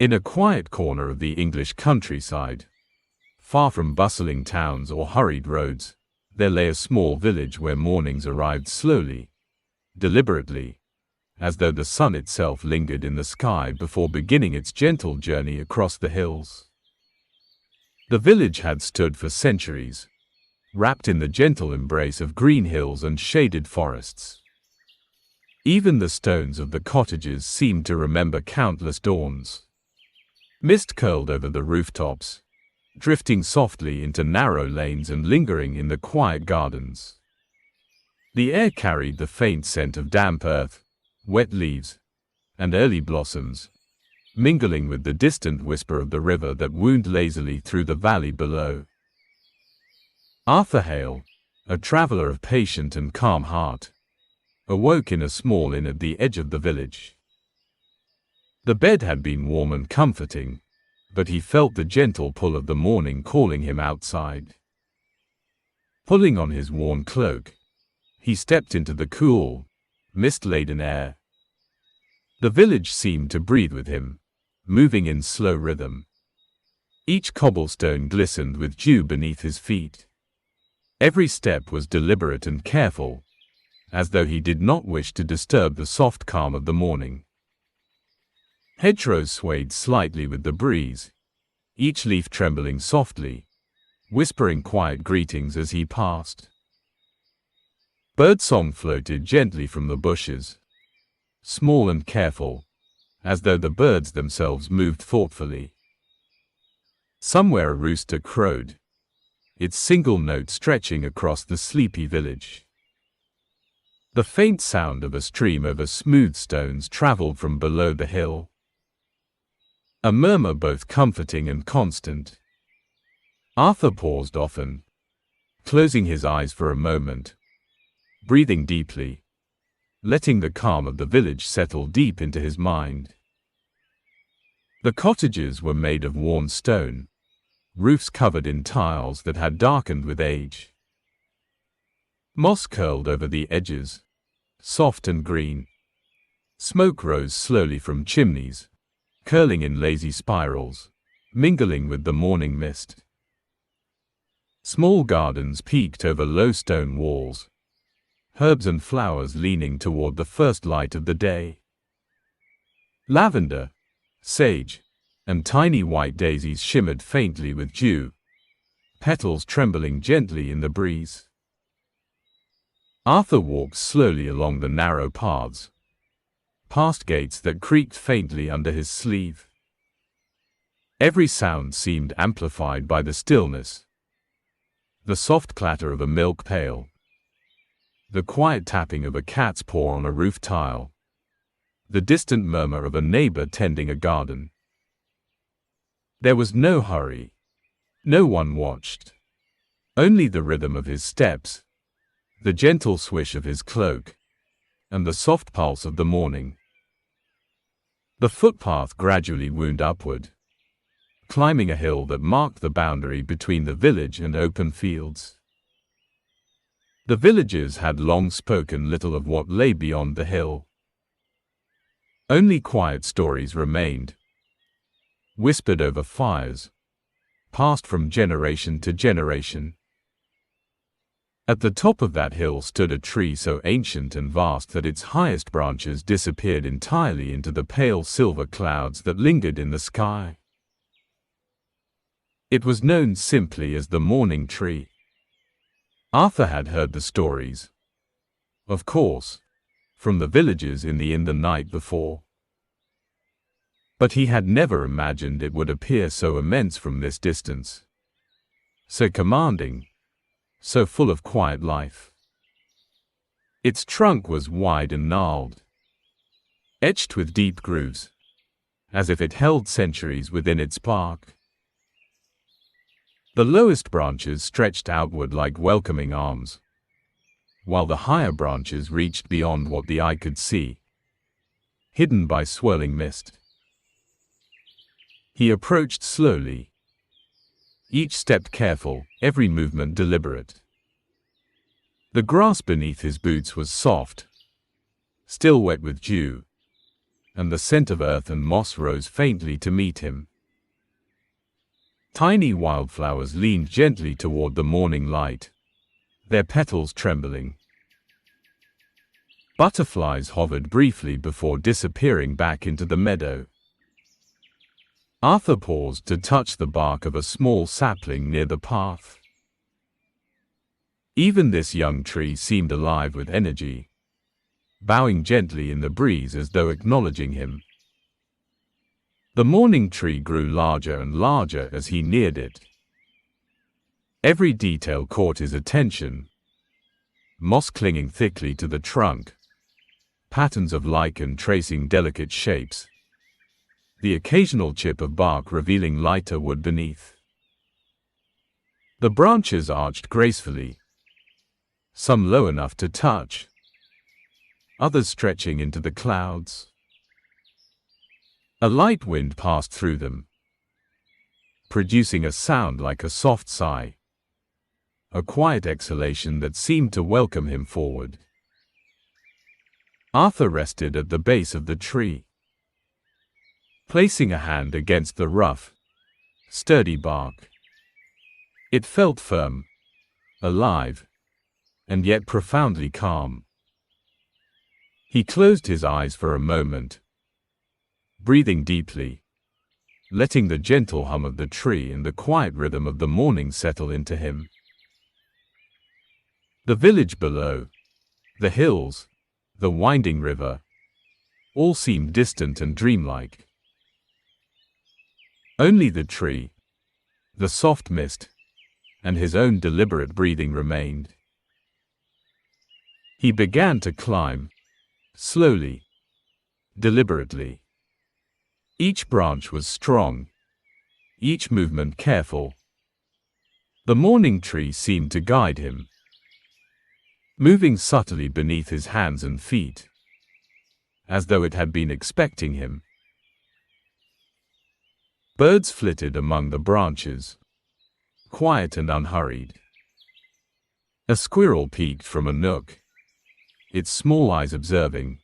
In a quiet corner of the English countryside, far from bustling towns or hurried roads, there lay a small village where mornings arrived slowly, deliberately, as though the sun itself lingered in the sky before beginning its gentle journey across the hills. The village had stood for centuries, wrapped in the gentle embrace of green hills and shaded forests. Even the stones of the cottages seemed to remember countless dawns. Mist curled over the rooftops, drifting softly into narrow lanes and lingering in the quiet gardens. The air carried the faint scent of damp earth, wet leaves, and early blossoms, mingling with the distant whisper of the river that wound lazily through the valley below. Arthur Hale, a traveler of patient and calm heart, awoke in a small inn at the edge of the village. The bed had been warm and comforting, but he felt the gentle pull of the morning calling him outside. Pulling on his worn cloak, he stepped into the cool, mist-laden air. The village seemed to breathe with him, moving in slow rhythm. Each cobblestone glistened with dew beneath his feet. Every step was deliberate and careful, as though he did not wish to disturb the soft calm of the morning. Hedgerows swayed slightly with the breeze, each leaf trembling softly, whispering quiet greetings as he passed. Birdsong floated gently from the bushes, small and careful, as though the birds themselves moved thoughtfully. Somewhere a rooster crowed, its single note stretching across the sleepy village. The faint sound of a stream over smooth stones traveled from below the hill, a murmur both comforting and constant. Arthur paused often, closing his eyes for a moment, breathing deeply, letting the calm of the village settle deep into his mind. The cottages were made of worn stone, roofs covered in tiles that had darkened with age. Moss curled over the edges, soft and green. Smoke rose slowly from chimneys, curling in lazy spirals, mingling with the morning mist. Small gardens peeked over low stone walls, herbs and flowers leaning toward the first light of the day. Lavender, sage, and tiny white daisies shimmered faintly with dew, petals trembling gently in the breeze. Arthur walked slowly along the narrow paths, past gates that creaked faintly under his sleeve. Every sound seemed amplified by the stillness. The soft clatter of a milk pail, the quiet tapping of a cat's paw on a roof tile, the distant murmur of a neighbor tending a garden. There was no hurry. No one watched. Only the rhythm of his steps, the gentle swish of his cloak, and the soft pulse of the morning. The footpath gradually wound upward, climbing a hill that marked the boundary between the village and open fields. The villagers had long spoken little of what lay beyond the hill. Only quiet stories remained, whispered over fires, passed from generation to generation. At the top of that hill stood a tree so ancient and vast that its highest branches disappeared entirely into the pale silver clouds that lingered in the sky. It was known simply as the Morning Tree. Arthur had heard the stories, of course, from the villagers in the inn the night before. But he had never imagined it would appear so immense from this distance, so commanding, so full of quiet life. Its trunk was wide and gnarled, etched with deep grooves, as if it held centuries within its bark. The lowest branches stretched outward like welcoming arms, while the higher branches reached beyond what the eye could see, hidden by swirling mist. He approached slowly, each step careful, every movement deliberate. The grass beneath his boots was soft, still wet with dew, and the scent of earth and moss rose faintly to meet him. Tiny wildflowers leaned gently toward the morning light, their petals trembling. Butterflies hovered briefly before disappearing back into the meadow. Arthur paused to touch the bark of a small sapling near the path. Even this young tree seemed alive with energy, bowing gently in the breeze as though acknowledging him. The morning tree grew larger and larger as he neared it. Every detail caught his attention. Moss clinging thickly to the trunk, patterns of lichen tracing delicate shapes, the occasional chip of bark revealing lighter wood beneath. The branches arched gracefully, some low enough to touch, others stretching into the clouds. A light wind passed through them, producing a sound like a soft sigh, a quiet exhalation that seemed to welcome him forward. Arthur rested at the base of the tree, placing a hand against the rough, sturdy bark. It felt firm, alive, and yet profoundly calm. He closed his eyes for a moment, breathing deeply, letting the gentle hum of the tree and the quiet rhythm of the morning settle into him. The village below, the hills, the winding river, all seemed distant and dreamlike. Only the tree, the soft mist, and his own deliberate breathing remained. He began to climb, slowly, deliberately. Each branch was strong, each movement careful. The morning tree seemed to guide him, moving subtly beneath his hands and feet, as though it had been expecting him. Birds flitted among the branches, quiet and unhurried. A squirrel peeked from a nook, its small eyes observing,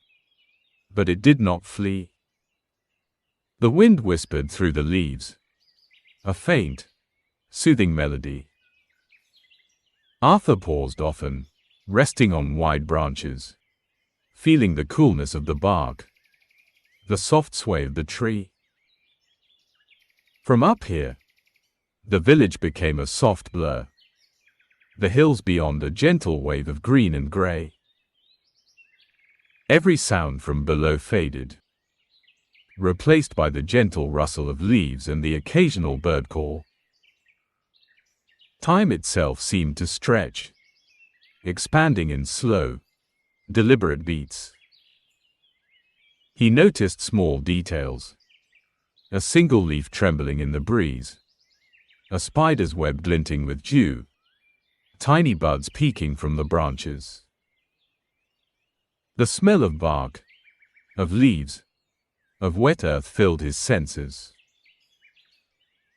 but it did not flee. The wind whispered through the leaves, a faint, soothing melody. Arthur paused often, resting on wide branches, feeling the coolness of the bark, the soft sway of the tree. From up here, the village became a soft blur, the hills beyond a gentle wave of green and gray. Every sound from below faded, replaced by the gentle rustle of leaves and the occasional bird call. Time itself seemed to stretch, expanding in slow, deliberate beats. He noticed small details, a single leaf trembling in the breeze, a spider's web glinting with dew, tiny buds peeking from the branches. The smell of bark, of leaves, of wet earth filled his senses.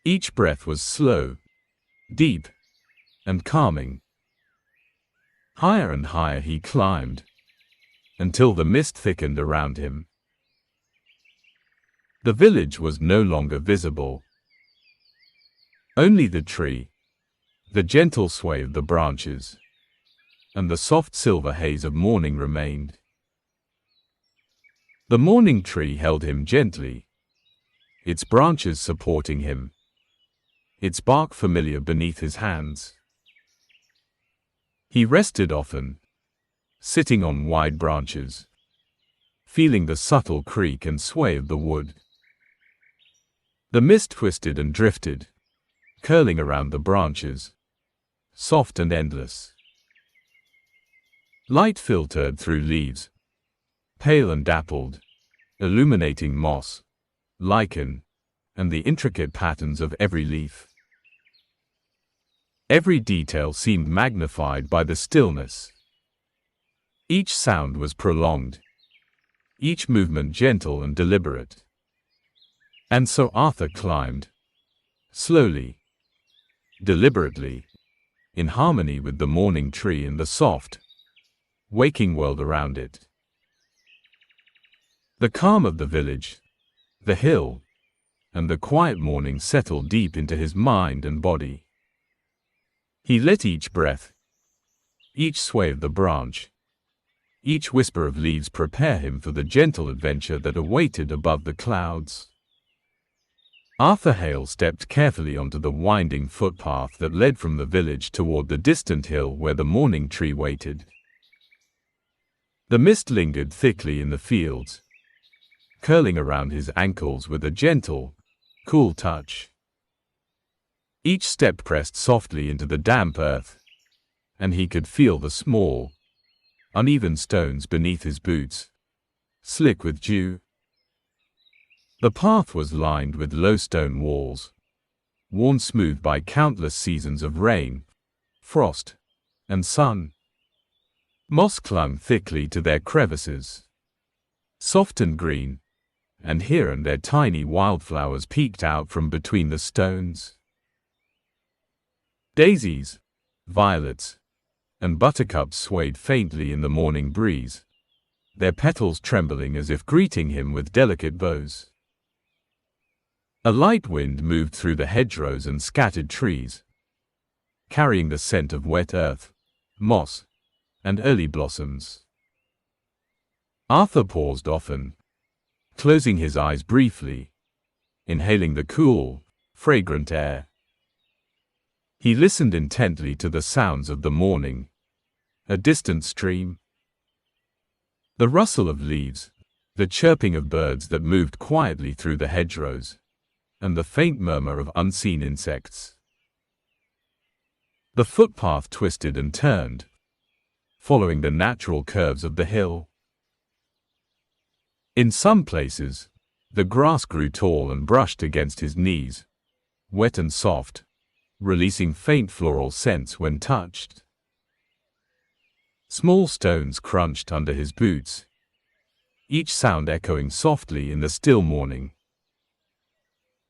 Each breath was slow, deep, and calming. Higher and higher he climbed, until the mist thickened around him. The village was no longer visible. Only the tree, the gentle sway of the branches, and the soft silver haze of morning remained. The morning tree held him gently, its branches supporting him, its bark familiar beneath his hands. He rested often, sitting on wide branches, feeling the subtle creak and sway of the wood. The mist twisted and drifted, curling around the branches, soft and endless. Light filtered through leaves, pale and dappled, illuminating moss, lichen, and the intricate patterns of every leaf. Every detail seemed magnified by the stillness. Each sound was prolonged, each movement gentle and deliberate. And so Arthur climbed, slowly, deliberately, in harmony with the morning tree and the soft, waking world around it. The calm of the village, the hill, and the quiet morning settled deep into his mind and body. He let each breath, each sway of the branch, each whisper of leaves prepare him for the gentle adventure that awaited above the clouds. Arthur Hale stepped carefully onto the winding footpath that led from the village toward the distant hill where the morning tree waited. The mist lingered thickly in the fields, curling around his ankles with a gentle, cool touch. Each step pressed softly into the damp earth, and he could feel the small, uneven stones beneath his boots, slick with dew. The path was lined with low stone walls, worn smooth by countless seasons of rain, frost, and sun. Moss clung thickly to their crevices, soft and green, and here and there tiny wildflowers peeked out from between the stones. Daisies, violets, and buttercups swayed faintly in the morning breeze, their petals trembling as if greeting him with delicate bows. A light wind moved through the hedgerows and scattered trees, carrying the scent of wet earth, moss, and early blossoms. Arthur paused often, closing his eyes briefly, inhaling the cool, fragrant air. He listened intently to the sounds of the morning, a distant stream, the rustle of leaves, the chirping of birds that moved quietly through the hedgerows, and the faint murmur of unseen insects. The footpath twisted and turned, following the natural curves of the hill. In some places, the grass grew tall and brushed against his knees, wet and soft, releasing faint floral scents when touched. Small stones crunched under his boots, each sound echoing softly in the still morning.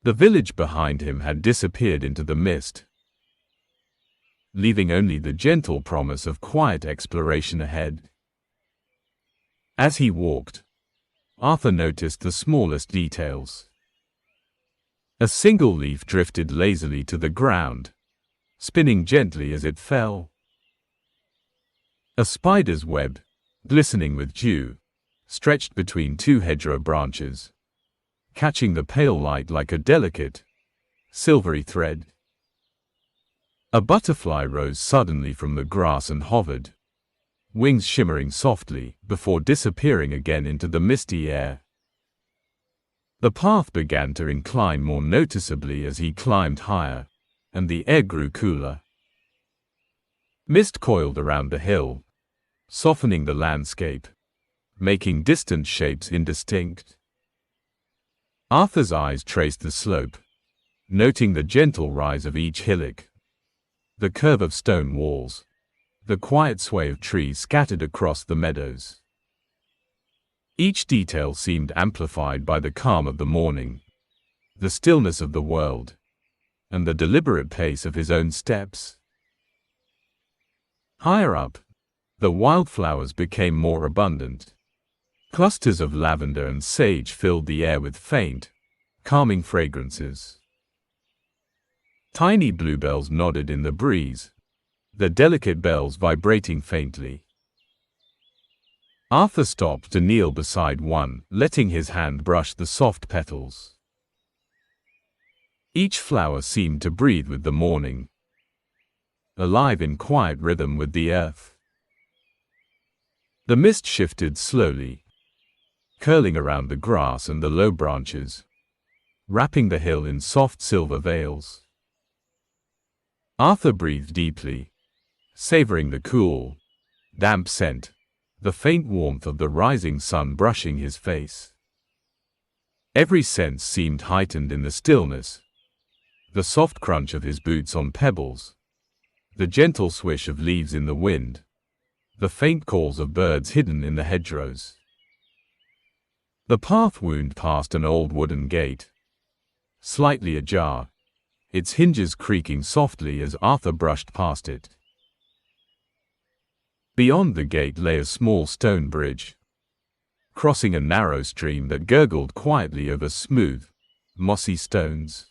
The village behind him had disappeared into the mist, leaving only the gentle promise of quiet exploration ahead. As he walked, Arthur noticed the smallest details. A single leaf drifted lazily to the ground, spinning gently as it fell. A spider's web, glistening with dew, stretched between two hedgerow branches, catching the pale light like a delicate, silvery thread. A butterfly rose suddenly from the grass and hovered, wings shimmering softly before disappearing again into the misty air. The path began to incline more noticeably as he climbed higher, and the air grew cooler. Mist coiled around the hill, softening the landscape, making distant shapes indistinct. Arthur's eyes traced the slope, noting the gentle rise of each hillock, the curve of stone walls, the quiet sway of trees scattered across the meadows. Each detail seemed amplified by the calm of the morning, the stillness of the world, and the deliberate pace of his own steps. Higher up, the wildflowers became more abundant. Clusters of lavender and sage filled the air with faint, calming fragrances. Tiny bluebells nodded in the breeze, their delicate bells vibrating faintly. Arthur stopped to kneel beside one, letting his hand brush the soft petals. Each flower seemed to breathe with the morning, alive in quiet rhythm with the earth. The mist shifted slowly, curling around the grass and the low branches, wrapping the hill in soft silver veils. Arthur breathed deeply, savoring the cool, damp scent, the faint warmth of the rising sun brushing his face. Every sense seemed heightened in the stillness, the soft crunch of his boots on pebbles, the gentle swish of leaves in the wind, the faint calls of birds hidden in the hedgerows. The path wound past an old wooden gate, slightly ajar, its hinges creaking softly as Arthur brushed past it. Beyond the gate lay a small stone bridge, crossing a narrow stream that gurgled quietly over smooth, mossy stones.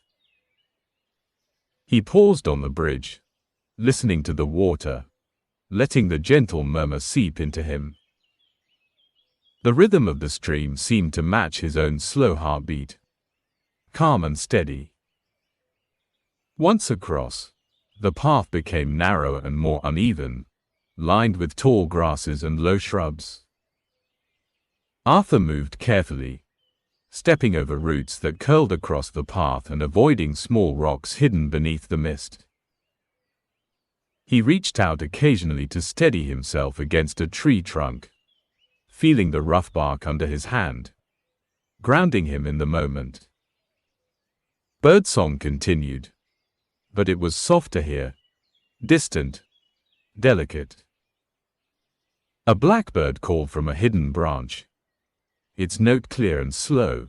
He paused on the bridge, listening to the water, letting the gentle murmur seep into him. The rhythm of the stream seemed to match his own slow heartbeat, calm and steady. Once across, the path became narrower and more uneven, lined with tall grasses and low shrubs. Arthur moved carefully, stepping over roots that curled across the path and avoiding small rocks hidden beneath the mist. He reached out occasionally to steady himself against a tree trunk, feeling the rough bark under his hand, grounding him in the moment. Birdsong continued, but it was soft to hear, distant, delicate. A blackbird called from a hidden branch, its note clear and slow,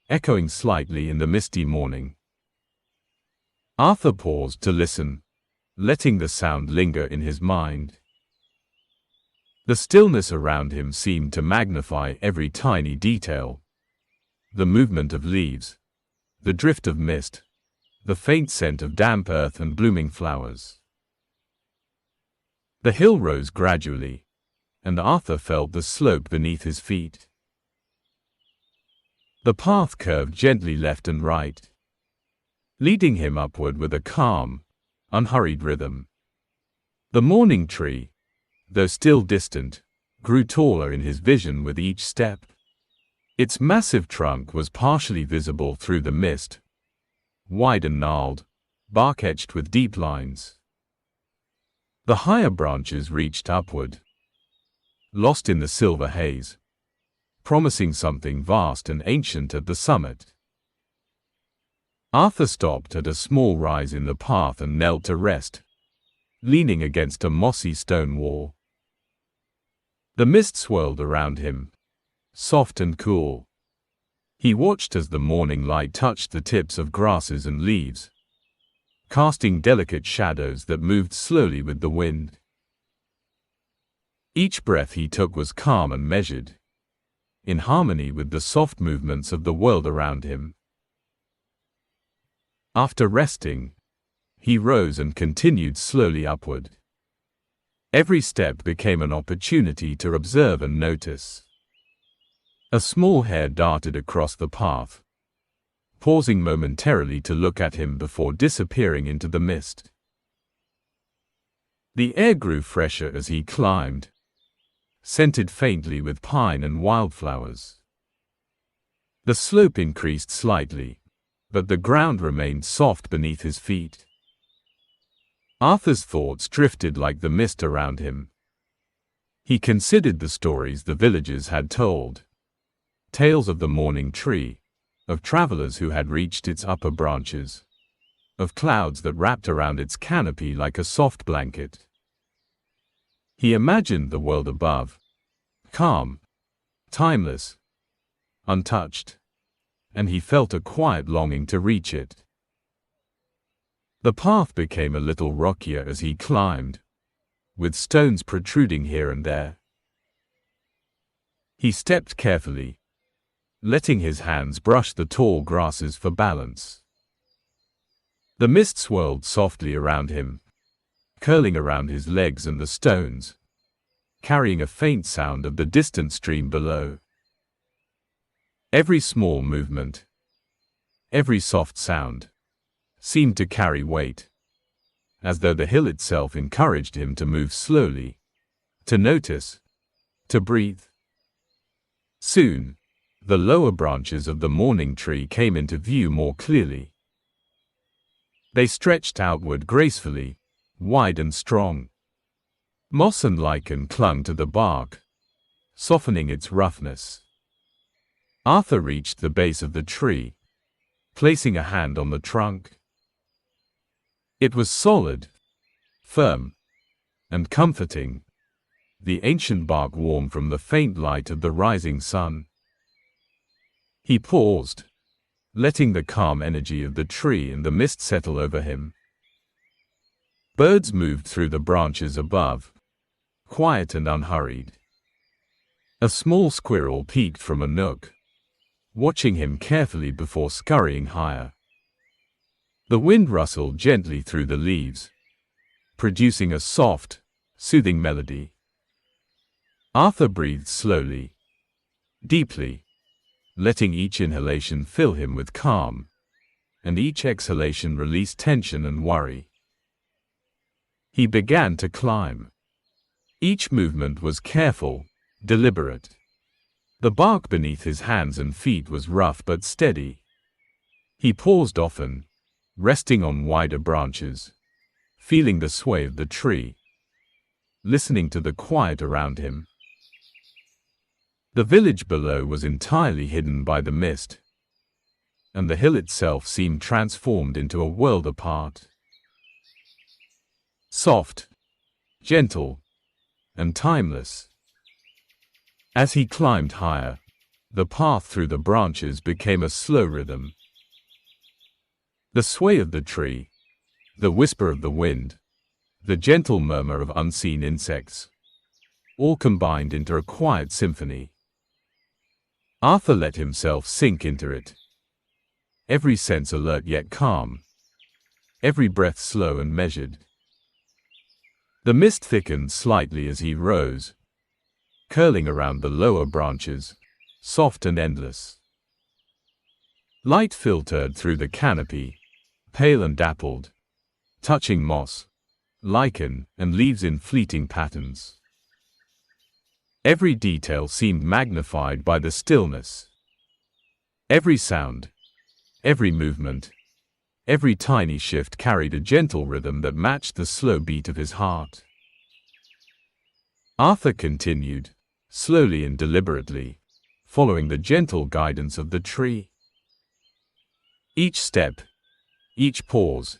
echoing slightly in the misty morning. Arthur paused to listen, letting the sound linger in his mind. The stillness around him seemed to magnify every tiny detail. The movement of leaves, the drift of mist, the faint scent of damp earth and blooming flowers. The hill rose gradually, and Arthur felt the slope beneath his feet. The path curved gently left and right, leading him upward with a calm, unhurried rhythm. The morning tree, though still distant, grew taller in his vision with each step. Its massive trunk was partially visible through the mist, wide and gnarled, bark etched with deep lines. The higher branches reached upward, lost in the silver haze, promising something vast and ancient at the summit. Arthur stopped at a small rise in the path and knelt to rest, leaning against a mossy stone wall. The mist swirled around him, soft and cool. He watched as the morning light touched the tips of grasses and leaves, casting delicate shadows that moved slowly with the wind. Each breath he took was calm and measured, in harmony with the soft movements of the world around him. After resting, he rose and continued slowly upward. Every step became an opportunity to observe and notice. A small hare darted across the path, pausing momentarily to look at him before disappearing into the mist. The air grew fresher as he climbed, scented faintly with pine and wildflowers. The slope increased slightly, but the ground remained soft beneath his feet. Arthur's thoughts drifted like the mist around him. He considered the stories the villagers had told, tales of the morning tree, of travelers who had reached its upper branches, of clouds that wrapped around its canopy like a soft blanket. He imagined the world above, calm, timeless, untouched, and he felt a quiet longing to reach it. The path became a little rockier as he climbed, with stones protruding here and there. He stepped carefully, letting his hands brush the tall grasses for balance. The mist swirled softly around him, curling around his legs and the stones, carrying a faint sound of the distant stream below. Every small movement, every soft sound, seemed to carry weight, as though the hill itself encouraged him to move slowly, to notice, to breathe. Soon, the lower branches of the morning tree came into view more clearly. They stretched outward gracefully, wide and strong. Moss and lichen clung to the bark, softening its roughness. Arthur reached the base of the tree, placing a hand on the trunk. It was solid, firm, and comforting, the ancient bark warm from the faint light of the rising sun. He paused, letting the calm energy of the tree and the mist settle over him. Birds moved through the branches above, quiet and unhurried. A small squirrel peeked from a nook, watching him carefully before scurrying higher. The wind rustled gently through the leaves, producing a soft, soothing melody. Arthur breathed slowly, deeply, letting each inhalation fill him with calm, and each exhalation release tension and worry. He began to climb. Each movement was careful, deliberate. The bark beneath his hands and feet was rough but steady. He paused often, resting on wider branches, feeling the sway of the tree, listening to the quiet around him. The village below was entirely hidden by the mist, and the hill itself seemed transformed into a world apart. Soft, gentle, and timeless. As he climbed higher, the path through the branches became a slow rhythm. The sway of the tree, the whisper of the wind, the gentle murmur of unseen insects, all combined into a quiet symphony. Arthur let himself sink into it, every sense alert yet calm, every breath slow and measured. The mist thickened slightly as he rose, curling around the lower branches, soft and endless. Light filtered through the canopy, pale and dappled, touching moss, lichen, and leaves in fleeting patterns. Every detail seemed magnified by the stillness. Every sound, every movement, every tiny shift carried a gentle rhythm that matched the slow beat of his heart. Arthur continued, slowly and deliberately, following the gentle guidance of the tree. Each step, each pause,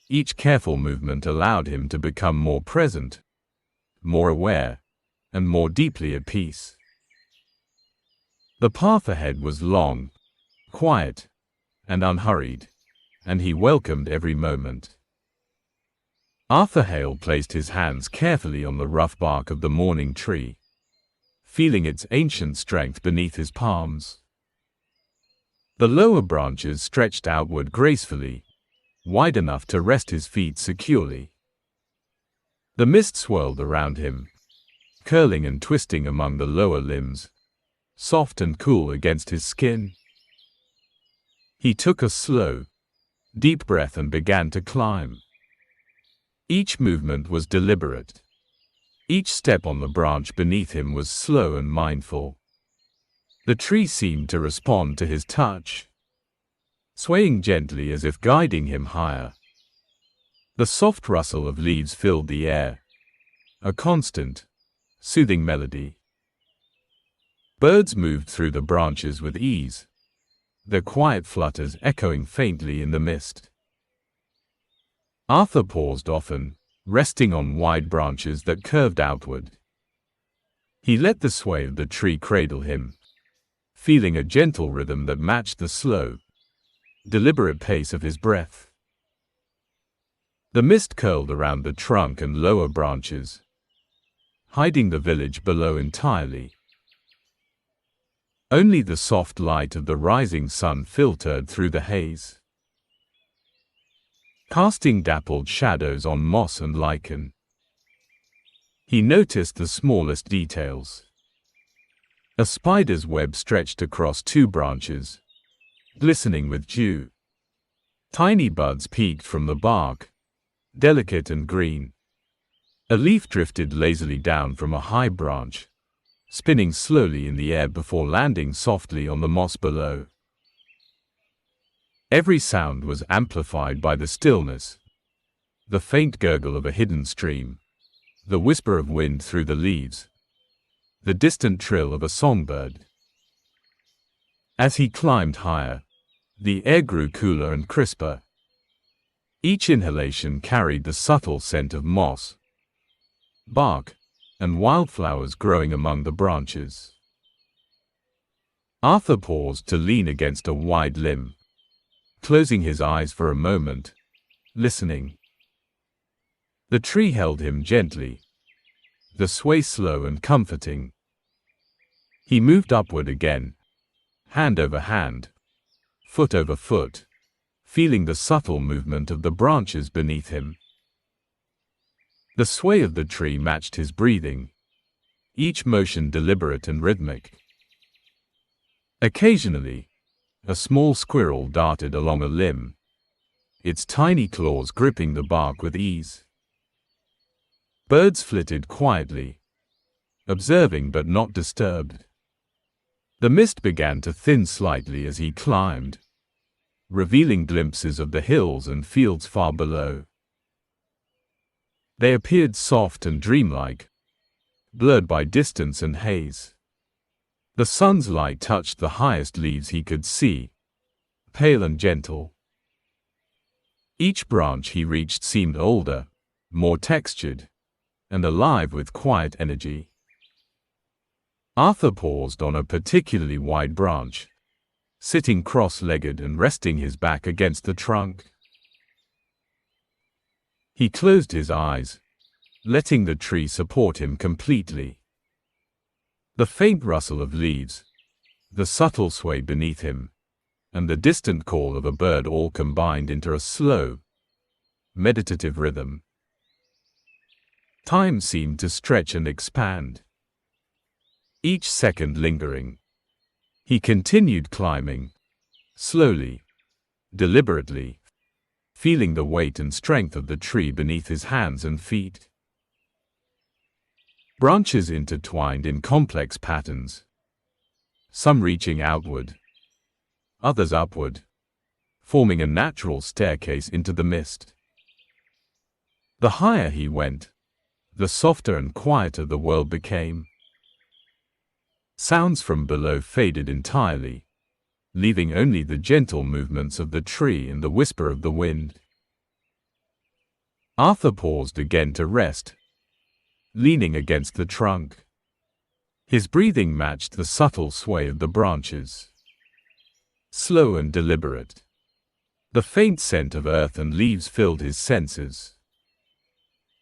each careful movement allowed him to become more present, more aware, and more deeply at peace. The path ahead was long, quiet, and unhurried, and he welcomed every moment. Arthur Hale placed his hands carefully on the rough bark of the mourning tree, feeling its ancient strength beneath his palms. The lower branches stretched outward gracefully, wide enough to rest his feet securely. The mist swirled around him, curling and twisting among the lower limbs, soft and cool against his skin. He took a slow, deep breath and began to climb. Each movement was deliberate. Each step on the branch beneath him was slow and mindful. The tree seemed to respond to his touch, swaying gently as if guiding him higher. The soft rustle of leaves filled the air, a constant, soothing melody. Birds moved through the branches with ease, their quiet flutters echoing faintly in the mist. Arthur paused often, resting on wide branches that curved outward. He let the sway of the tree cradle him, feeling a gentle rhythm that matched the slow, deliberate pace of his breath. The mist curled around the trunk and lower branches, hiding the village below entirely. Only the soft light of the rising sun filtered through the haze, casting dappled shadows on moss and lichen. He noticed the smallest details. A spider's web stretched across two branches, glistening with dew. Tiny buds peeked from the bark, delicate and green. A leaf drifted lazily down from a high branch, spinning slowly in the air before landing softly on the moss below. Every sound was amplified by the stillness, the faint gurgle of a hidden stream, the whisper of wind through the leaves, the distant trill of a songbird. As he climbed higher, the air grew cooler and crisper. Each inhalation carried the subtle scent of moss, bark, and wildflowers growing among the branches. Arthur paused to lean against a wide limb, closing his eyes for a moment, listening. The tree held him gently, the sway slow and comforting. He moved upward again, hand over hand, foot over foot, feeling the subtle movement of the branches beneath him. The sway of the tree matched his breathing, each motion deliberate and rhythmic. Occasionally, a small squirrel darted along a limb, its tiny claws gripping the bark with ease. Birds flitted quietly, observing but not disturbed. The mist began to thin slightly as he climbed, revealing glimpses of the hills and fields far below. They appeared soft and dreamlike, blurred by distance and haze. The sun's light touched the highest leaves he could see, pale and gentle. Each branch he reached seemed older, more textured, and alive with quiet energy. Arthur paused on a particularly wide branch, sitting cross-legged and resting his back against the trunk. He closed his eyes, letting the tree support him completely. The faint rustle of leaves, the subtle sway beneath him, and the distant call of a bird all combined into a slow, meditative rhythm. Time seemed to stretch and expand, each second lingering. He continued climbing, slowly, deliberately, feeling the weight and strength of the tree beneath his hands and feet. Branches intertwined in complex patterns, some reaching outward, others upward, forming a natural staircase into the mist. The higher he went, the softer and quieter the world became. Sounds from below faded entirely, leaving only the gentle movements of the tree and the whisper of the wind. Arthur paused again to rest, leaning against the trunk. His breathing matched the subtle sway of the branches, slow and deliberate. The faint scent of earth and leaves filled his senses.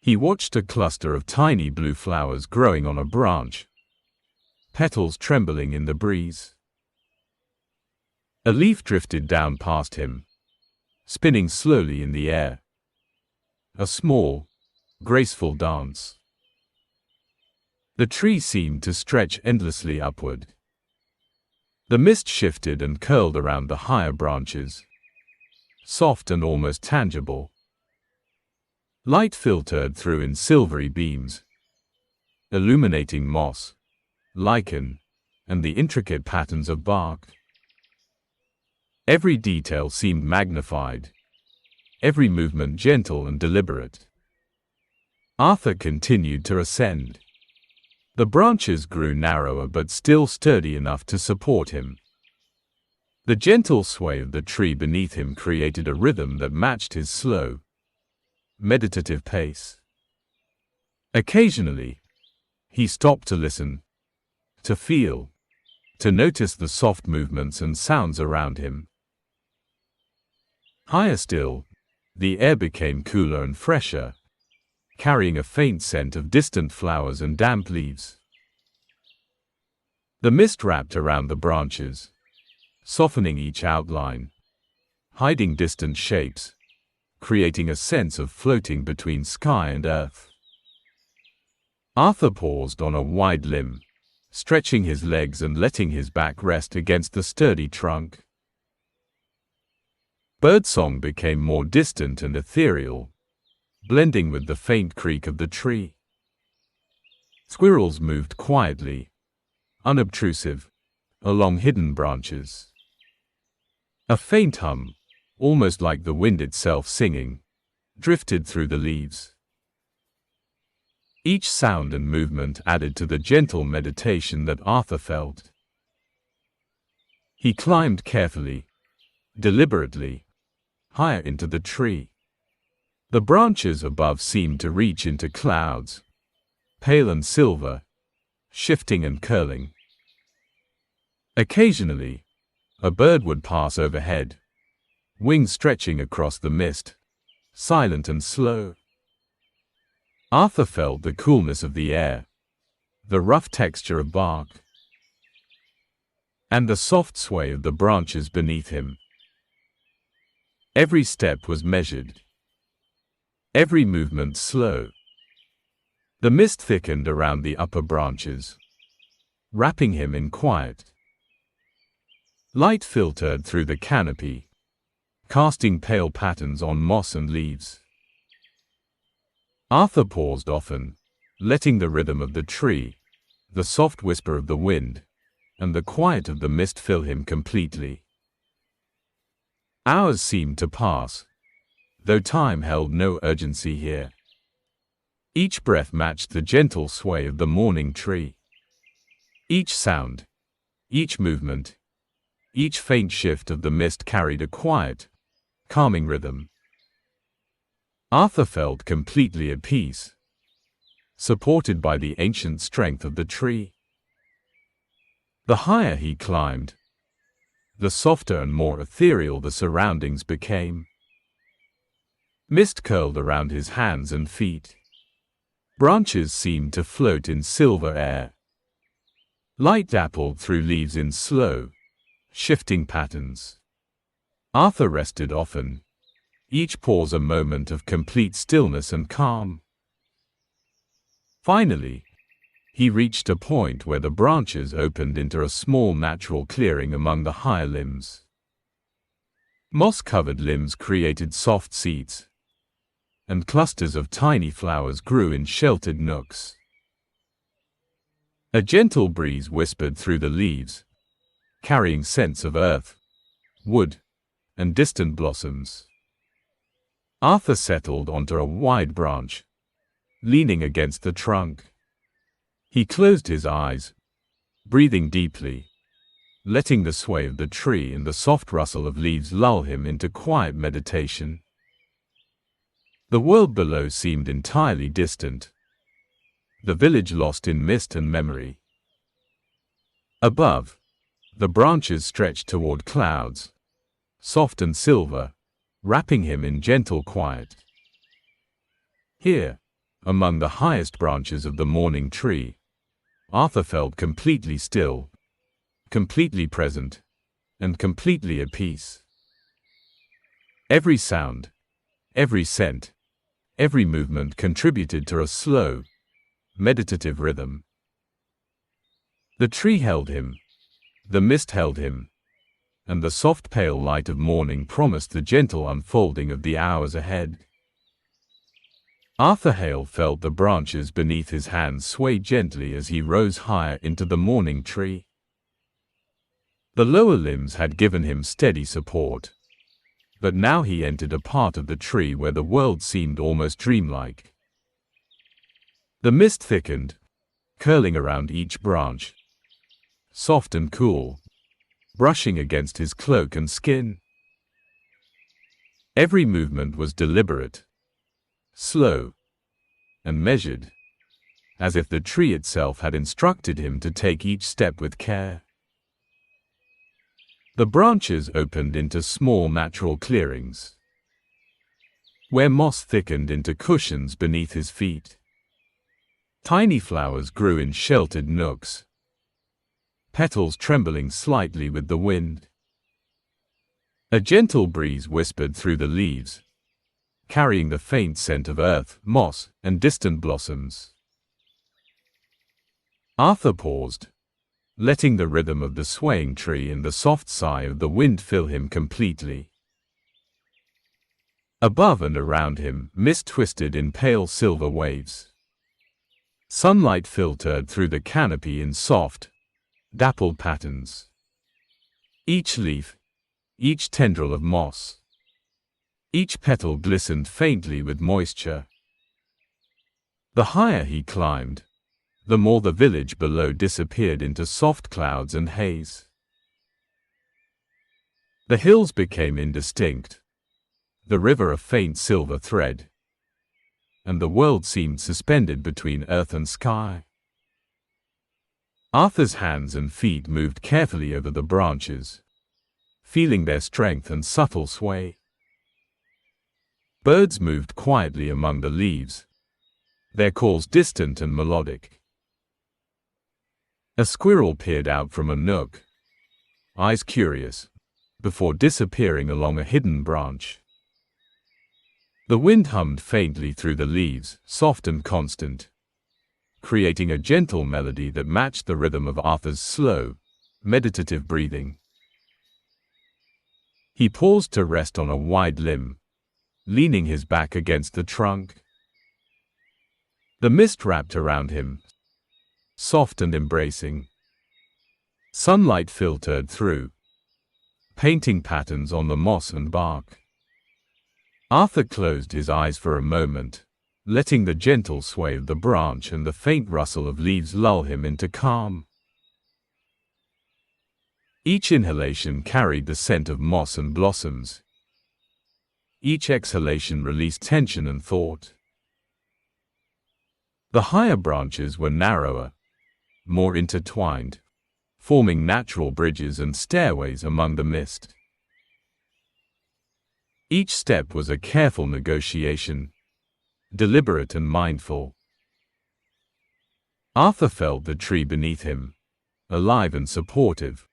He watched a cluster of tiny blue flowers growing on a branch, petals trembling in the breeze. A leaf drifted down past him, spinning slowly in the air. A small, graceful dance. The tree seemed to stretch endlessly upward. The mist shifted and curled around the higher branches, soft and almost tangible. Light filtered through in silvery beams, illuminating moss, lichen, and the intricate patterns of bark. Every detail seemed magnified, every movement gentle and deliberate. Arthur continued to ascend. The branches grew narrower but still sturdy enough to support him. The gentle sway of the tree beneath him created a rhythm that matched his slow, meditative pace. Occasionally, he stopped to listen, to feel, to notice the soft movements and sounds around him. Higher still, the air became cooler and fresher, carrying a faint scent of distant flowers and damp leaves. The mist wrapped around the branches, softening each outline, hiding distant shapes, creating a sense of floating between sky and earth. Arthur paused on a wide limb, stretching his legs and letting his back rest against the sturdy trunk. Birdsong became more distant and ethereal, blending with the faint creak of the tree. Squirrels moved quietly, unobtrusive, along hidden branches. A faint hum, almost like the wind itself singing, drifted through the leaves. Each sound and movement added to the gentle meditation that Arthur felt. He climbed carefully, deliberately, higher into the tree. The branches above seemed to reach into clouds, pale and silver, shifting and curling. Occasionally, a bird would pass overhead, wings stretching across the mist, silent and slow. Arthur felt the coolness of the air, the rough texture of bark, and the soft sway of the branches beneath him. Every step was measured, every movement slow. The mist thickened around the upper branches, wrapping him in quiet. Light filtered through the canopy, casting pale patterns on moss and leaves. Arthur paused often, letting the rhythm of the tree, the soft whisper of the wind, and the quiet of the mist fill him completely. Hours seemed to pass, though time held no urgency here. Each breath matched the gentle sway of the morning tree. Each sound, each movement, each faint shift of the mist carried a quiet, calming rhythm. Arthur felt completely at peace, supported by the ancient strength of the tree. The higher he climbed, the softer and more ethereal the surroundings became. Mist curled around his hands and feet. Branches seemed to float in silver air. Light dappled through leaves in slow, shifting patterns. Arthur rested often, each pause a moment of complete stillness and calm. Finally, he reached a point where the branches opened into a small natural clearing among the higher limbs. Moss-covered limbs created soft seats, and clusters of tiny flowers grew in sheltered nooks. A gentle breeze whispered through the leaves, carrying scents of earth, wood, and distant blossoms. Arthur settled onto a wide branch, leaning against the trunk. He closed his eyes, breathing deeply, letting the sway of the tree and the soft rustle of leaves lull him into quiet meditation. The world below seemed entirely distant, the village lost in mist and memory. Above, the branches stretched toward clouds, soft and silver, wrapping him in gentle quiet. Here, among the highest branches of the morning tree, Arthur felt completely still, completely present, and completely at peace. Every sound, every scent, every movement contributed to a slow, meditative rhythm. The tree held him, the mist held him, and the soft pale light of morning promised the gentle unfolding of the hours ahead. Arthur Hale felt the branches beneath his hands sway gently as he rose higher into the morning tree. The lower limbs had given him steady support, but now he entered a part of the tree where the world seemed almost dreamlike. The mist thickened, curling around each branch, soft and cool, brushing against his cloak and skin. Every movement was deliberate, slow, and measured, as if the tree itself had instructed him to take each step with care. The branches opened into small natural clearings, where moss thickened into cushions beneath his feet. Tiny flowers grew in sheltered nooks, petals trembling slightly with the wind. A gentle breeze whispered through the leaves, carrying the faint scent of earth, moss, and distant blossoms. Arthur paused, letting the rhythm of the swaying tree and the soft sigh of the wind fill him completely. Above and around him, mist twisted in pale silver waves. Sunlight filtered through the canopy in soft, dappled patterns. Each leaf, each tendril of moss, each petal glistened faintly with moisture. The higher he climbed, the more the village below disappeared into soft clouds and haze. The hills became indistinct, the river a faint silver thread, and the world seemed suspended between earth and sky. Arthur's hands and feet moved carefully over the branches, feeling their strength and subtle sway. Birds moved quietly among the leaves, their calls distant and melodic. A squirrel peered out from a nook, eyes curious, before disappearing along a hidden branch. The wind hummed faintly through the leaves, soft and constant, creating a gentle melody that matched the rhythm of Arthur's slow, meditative breathing. He paused to rest on a wide limb, leaning his back against the trunk. The mist wrapped around him, soft and embracing. Sunlight filtered through, painting patterns on the moss and bark. Arthur closed his eyes for a moment, letting the gentle sway of the branch and the faint rustle of leaves lull him into calm. Each inhalation carried the scent of moss and blossoms. Each exhalation released tension and thought. The higher branches were narrower, more intertwined, forming natural bridges and stairways among the mist. Each step was a careful negotiation, deliberate and mindful. Arthur felt the tree beneath him, alive and supportive,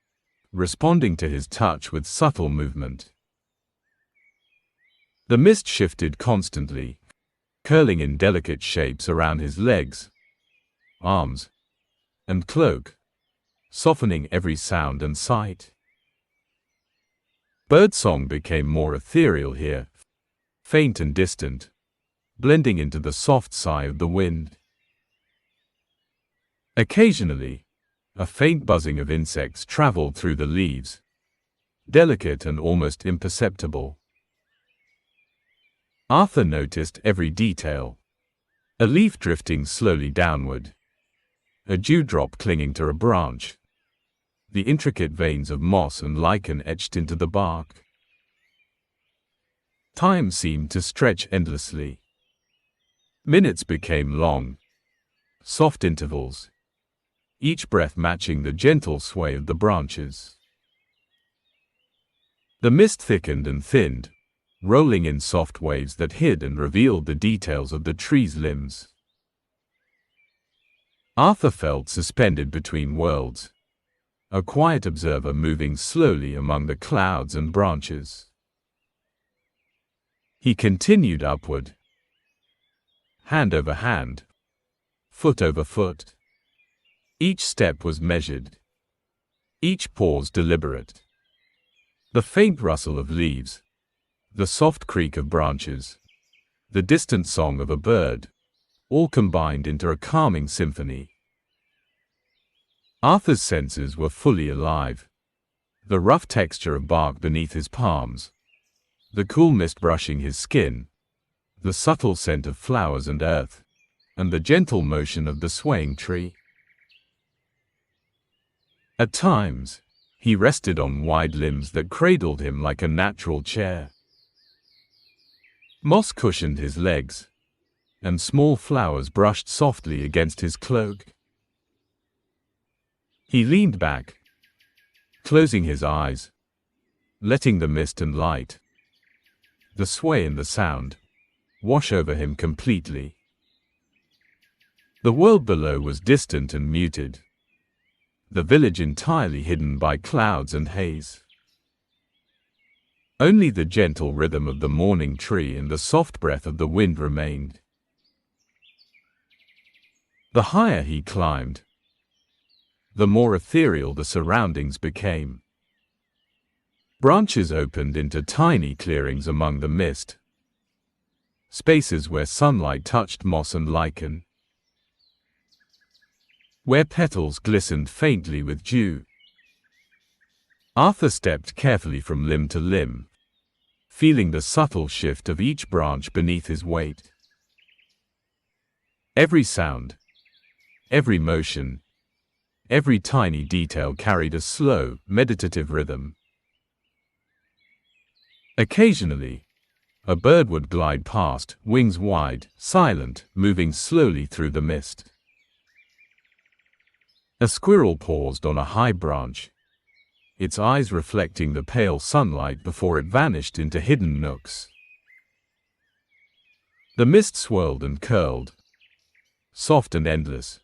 responding to his touch with subtle movement. The mist shifted constantly, curling in delicate shapes around his legs, arms, and cloak, softening every sound and sight. Birdsong became more ethereal here, faint and distant, blending into the soft sigh of the wind. Occasionally, a faint buzzing of insects traveled through the leaves, delicate and almost imperceptible. Arthur noticed every detail: a leaf drifting slowly downward, a dewdrop clinging to a branch, the intricate veins of moss and lichen etched into the bark. Time seemed to stretch endlessly. Minutes became long, soft intervals, each breath matching the gentle sway of the branches. The mist thickened and thinned, rolling in soft waves that hid and revealed the details of the tree's limbs. Arthur felt suspended between worlds, a quiet observer moving slowly among the clouds and branches. He continued upward, hand over hand, foot over foot. Each step was measured, each pause deliberate. The faint rustle of leaves, the soft creak of branches, the distant song of a bird, all combined into a calming symphony. Arthur's senses were fully alive. The rough texture of bark beneath his palms, the cool mist brushing his skin, the subtle scent of flowers and earth, and the gentle motion of the swaying tree. At times, he rested on wide limbs that cradled him like a natural chair. Moss cushioned his legs, and small flowers brushed softly against his cloak. He leaned back, closing his eyes, letting the mist and light, the sway and the sound, wash over him completely. The world below was distant and muted, the village entirely hidden by clouds and haze. Only the gentle rhythm of the morning tree and the soft breath of the wind remained. The higher he climbed, the more ethereal the surroundings became. Branches opened into tiny clearings among the mist, spaces where sunlight touched moss and lichen, where petals glistened faintly with dew. Arthur stepped carefully from limb to limb, feeling the subtle shift of each branch beneath his weight. Every sound, every motion, every tiny detail carried a slow, meditative rhythm. Occasionally, a bird would glide past, wings wide, silent, moving slowly through the mist. A squirrel paused on a high branch, its eyes reflecting the pale sunlight before it vanished into hidden nooks. The mist swirled and curled, soft and endless,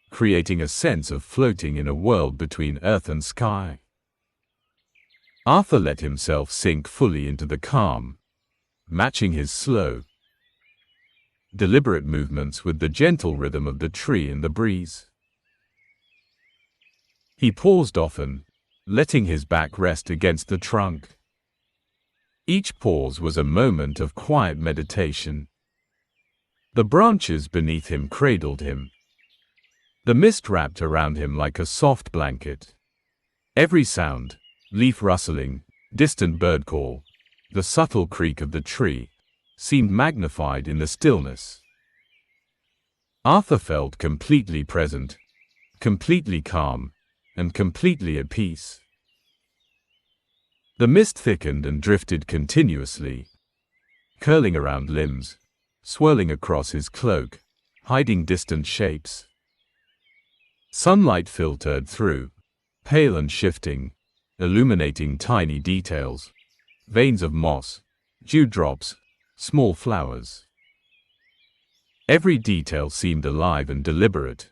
creating a sense of floating in a world between earth and sky. Arthur let himself sink fully into the calm, matching his slow, deliberate movements with the gentle rhythm of the tree and the breeze. He paused often, letting his back rest against the trunk. Each pause was a moment of quiet meditation. The branches beneath him cradled him. The mist wrapped around him like a soft blanket. Every sound, leaf rustling, distant bird call, the subtle creak of the tree, seemed magnified in the stillness. Arthur felt completely present, completely calm, and completely at peace. The mist thickened and drifted continuously, curling around limbs, swirling across his cloak, hiding distant shapes. Sunlight filtered through, pale and shifting, illuminating tiny details, veins of moss, dewdrops, small flowers. Every detail seemed alive and deliberate,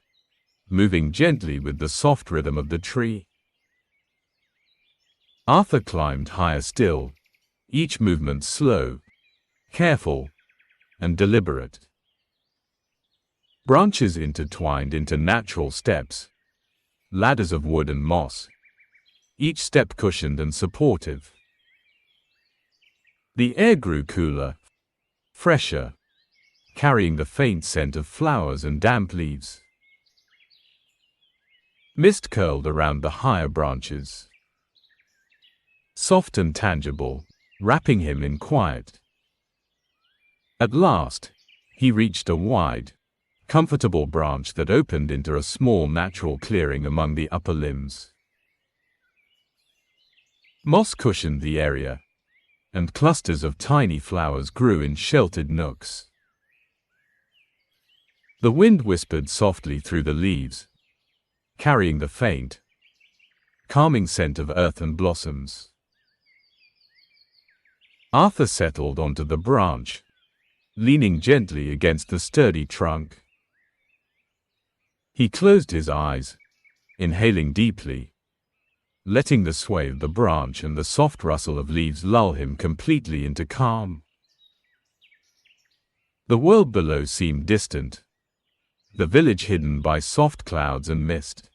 moving gently with the soft rhythm of the tree. Arthur climbed higher still, each movement slow, careful, and deliberate. Branches intertwined into natural steps, ladders of wood and moss, each step cushioned and supportive. The air grew cooler, fresher, carrying the faint scent of flowers and damp leaves. Mist curled around the higher branches, soft and tangible, wrapping him in quiet. At last, he reached a wide, comfortable branch that opened into a small natural clearing among the upper limbs. Moss cushioned the area, and clusters of tiny flowers grew in sheltered nooks. The wind whispered softly through the leaves, carrying the faint, calming scent of earth and blossoms. Arthur settled onto the branch, leaning gently against the sturdy trunk. He closed his eyes, inhaling deeply, letting the sway of the branch and the soft rustle of leaves lull him completely into calm. The world below seemed distant, the village hidden by soft clouds and mist.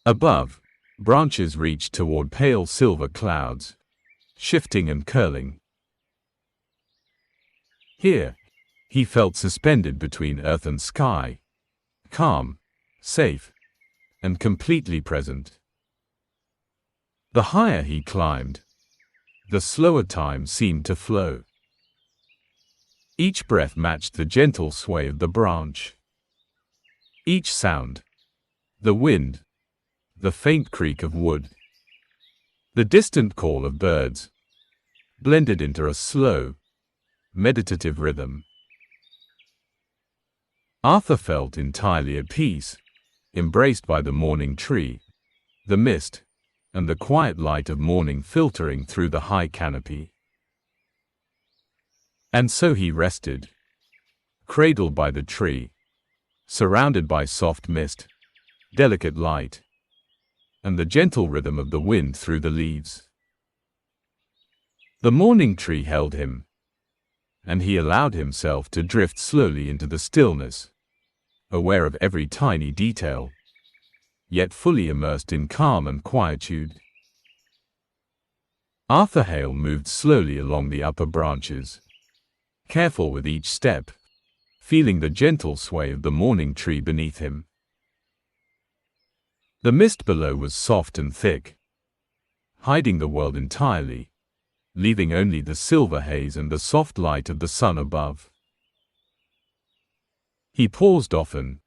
Above, branches reached toward pale silver clouds, shifting and curling. Here, he felt suspended between earth and sky, calm, safe, and completely present. The higher he climbed, the slower time seemed to flow. Each breath matched the gentle sway of the branch. Each sound, the wind, the faint creak of wood, the distant call of birds, blended into a slow, meditative rhythm. Arthur felt entirely at peace, embraced by the morning tree, the mist, and the quiet light of morning filtering through the high canopy. And so he rested, cradled by the tree, surrounded by soft mist, delicate light, and the gentle rhythm of the wind through the leaves. The morning tree held him, and he allowed himself to drift slowly into the stillness, aware of every tiny detail, yet fully immersed in calm and quietude. Arthur Hale moved slowly along the upper branches, careful with each step, feeling the gentle sway of the morning tree beneath him. The mist below was soft and thick, hiding the world entirely, leaving only the silver haze and the soft light of the sun above. He paused often,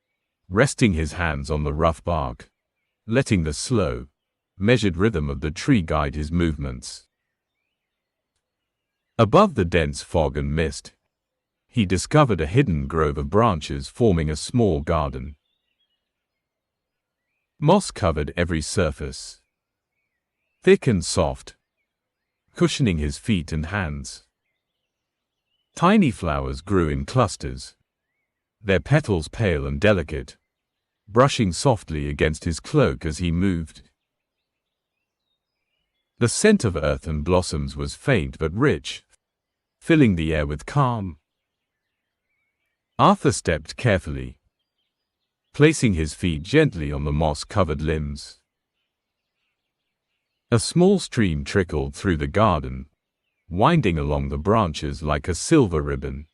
resting his hands on the rough bark, letting the slow, measured rhythm of the tree guide his movements. Above the dense fog and mist, he discovered a hidden grove of branches forming a small garden. Moss covered every surface, thick and soft, cushioning his feet and hands. Tiny flowers grew in clusters, their petals pale and delicate, brushing softly against his cloak as he moved. The scent of earth and blossoms was faint but rich, filling the air with calm. Arthur stepped carefully, placing his feet gently on the moss-covered limbs. A small stream trickled through the garden, winding along the branches like a silver ribbon.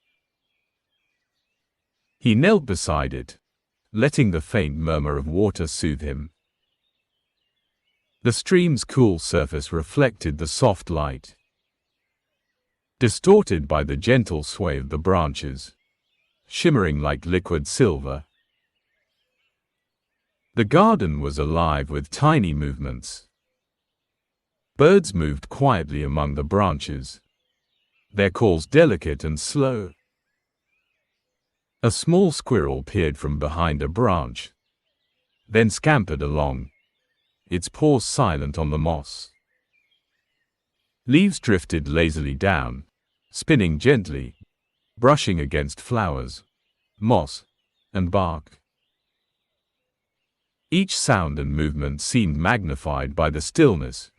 He knelt beside it, letting the faint murmur of water soothe him. The stream's cool surface reflected the soft light, distorted by the gentle sway of the branches, shimmering like liquid silver. The garden was alive with tiny movements. Birds moved quietly among the branches, their calls delicate and slow. A small squirrel peered from behind a branch, then scampered along, its paws silent on the moss. Leaves drifted lazily down, spinning gently, brushing against flowers, moss, and bark. Each sound and movement seemed magnified by the stillness,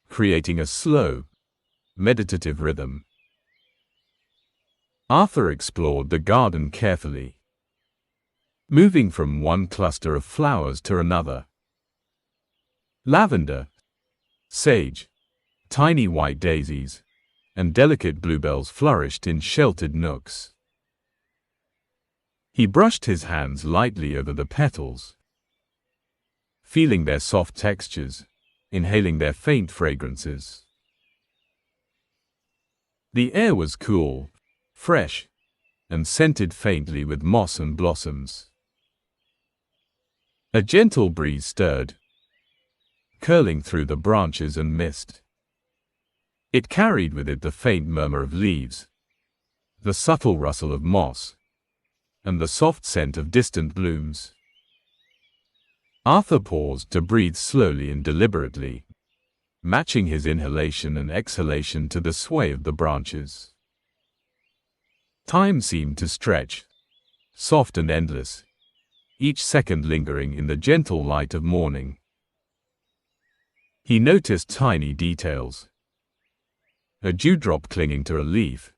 creating a slow, meditative rhythm. Arthur explored the garden carefully, moving from one cluster of flowers to another. Lavender, sage, tiny white daisies, and delicate bluebells flourished in sheltered nooks. He brushed his hands lightly over the petals, feeling their soft textures, inhaling their faint fragrances. The air was cool, fresh, and scented faintly with moss and blossoms. A gentle breeze stirred, curling through the branches and mist. It carried with it the faint murmur of leaves, the subtle rustle of moss, and the soft scent of distant blooms. Arthur paused to breathe slowly and deliberately, matching his inhalation and exhalation to the sway of the branches. Time seemed to stretch, soft and endless, each second lingering in the gentle light of morning. He noticed tiny details. A dewdrop clinging to a leaf,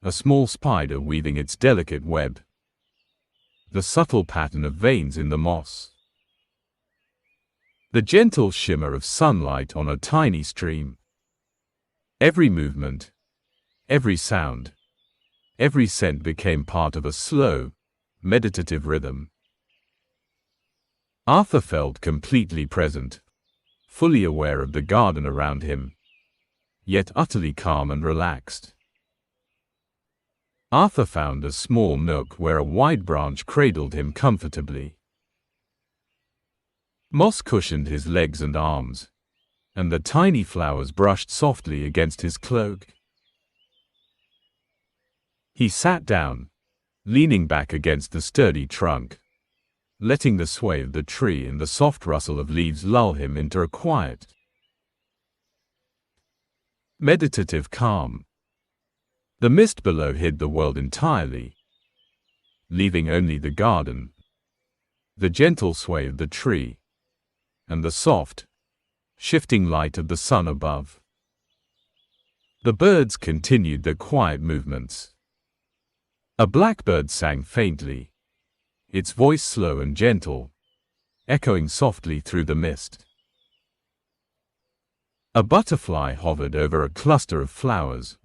a small spider weaving its delicate web, the subtle pattern of veins in the moss, the gentle shimmer of sunlight on a tiny stream. Every movement, every sound, every scent became part of a slow, meditative rhythm. Arthur felt completely present, fully aware of the garden around him, yet utterly calm and relaxed. Arthur found a small nook where a wide branch cradled him comfortably. Moss cushioned his legs and arms, and the tiny flowers brushed softly against his cloak. He sat down, leaning back against the sturdy trunk, letting the sway of the tree and the soft rustle of leaves lull him into a quiet, meditative calm. The mist below hid the world entirely, leaving only the garden, the gentle sway of the tree, and the soft, shifting light of the sun above. The birds continued their quiet movements. A blackbird sang faintly, its voice slow and gentle, echoing softly through the mist. A butterfly hovered over a cluster of flowers,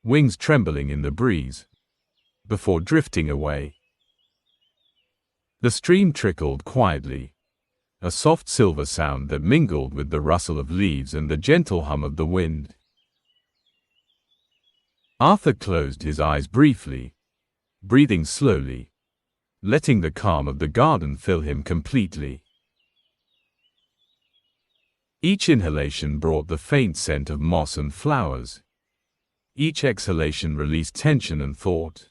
wings trembling in the breeze, before drifting away. The stream trickled quietly, a soft silver sound that mingled with the rustle of leaves and the gentle hum of the wind. Arthur closed his eyes briefly, breathing slowly, letting the calm of the garden fill him completely. Each inhalation brought the faint scent of moss and flowers. Each exhalation released tension and thought.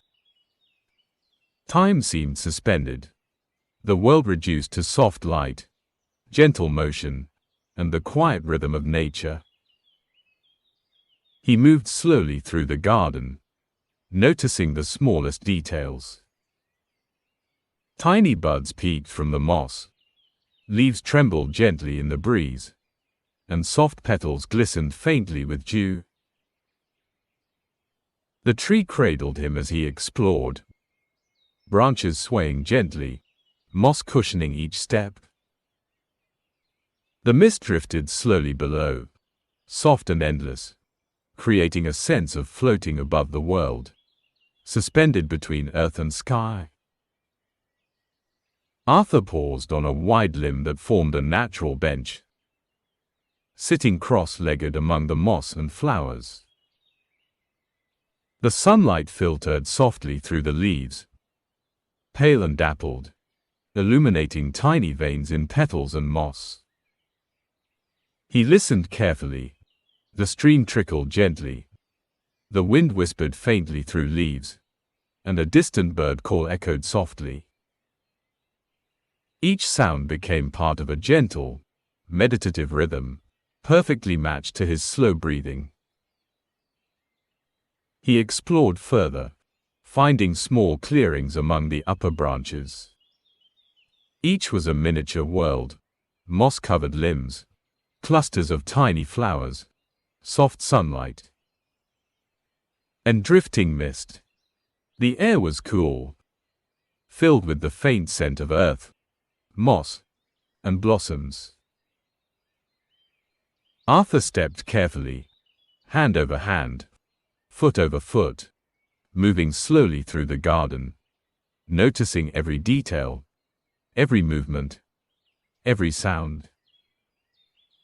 Time seemed suspended, the world reduced to soft light, gentle motion, and the quiet rhythm of nature. He moved slowly through the garden, noticing the smallest details. Tiny buds peeked from the moss, leaves trembled gently in the breeze, and soft petals glistened faintly with dew. The tree cradled him as he explored, branches swaying gently, moss cushioning each step. The mist drifted slowly below, soft and endless, creating a sense of floating above the world, suspended between earth and sky. Arthur paused on a wide limb that formed a natural bench, sitting cross-legged among the moss and flowers. The sunlight filtered softly through the leaves, pale and dappled, illuminating tiny veins in petals and moss. He listened carefully. The stream trickled gently, the wind whispered faintly through leaves, and a distant bird call echoed softly. Each sound became part of a gentle, meditative rhythm, perfectly matched to his slow breathing. He explored further, finding small clearings among the upper branches. Each was a miniature world, moss-covered limbs, clusters of tiny flowers, soft sunlight, and drifting mist. The air was cool, filled with the faint scent of earth, moss, and blossoms. Arthur stepped carefully, hand over hand, foot over foot, moving slowly through the garden, noticing every detail, every movement, every sound.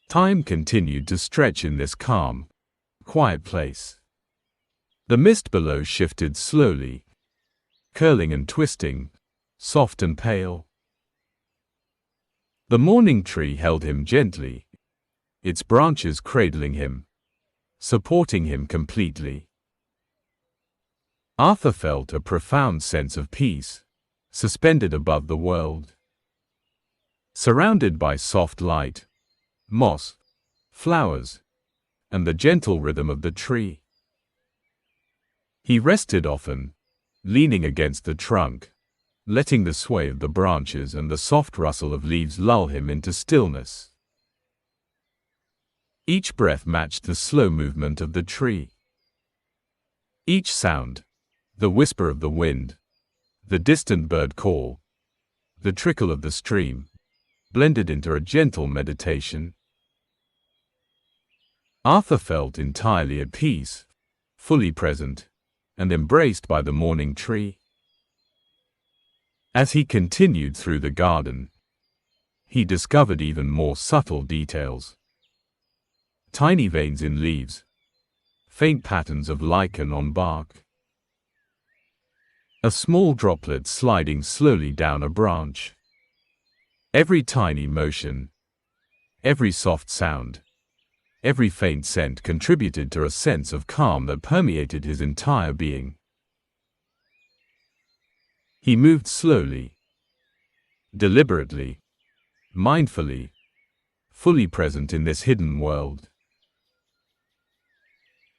Time continued to stretch in this calm, quiet place. The mist below shifted slowly, curling and twisting, soft and pale. The morning tree held him gently, its branches cradling him, supporting him completely. Arthur felt a profound sense of peace, suspended above the world. Surrounded by soft light, moss, flowers, and the gentle rhythm of the tree. He rested often, leaning against the trunk, letting the sway of the branches and the soft rustle of leaves lull him into stillness. Each breath matched the slow movement of the tree. Each sound, the whisper of the wind, the distant bird call, the trickle of the stream, blended into a gentle meditation. Arthur felt entirely at peace, fully present, and embraced by the morning tree. As he continued through the garden, he discovered even more subtle details. Tiny veins in leaves, faint patterns of lichen on bark, a small droplet sliding slowly down a branch. Every tiny motion, every soft sound, every faint scent contributed to a sense of calm that permeated his entire being. He moved slowly, deliberately, mindfully, fully present in this hidden world.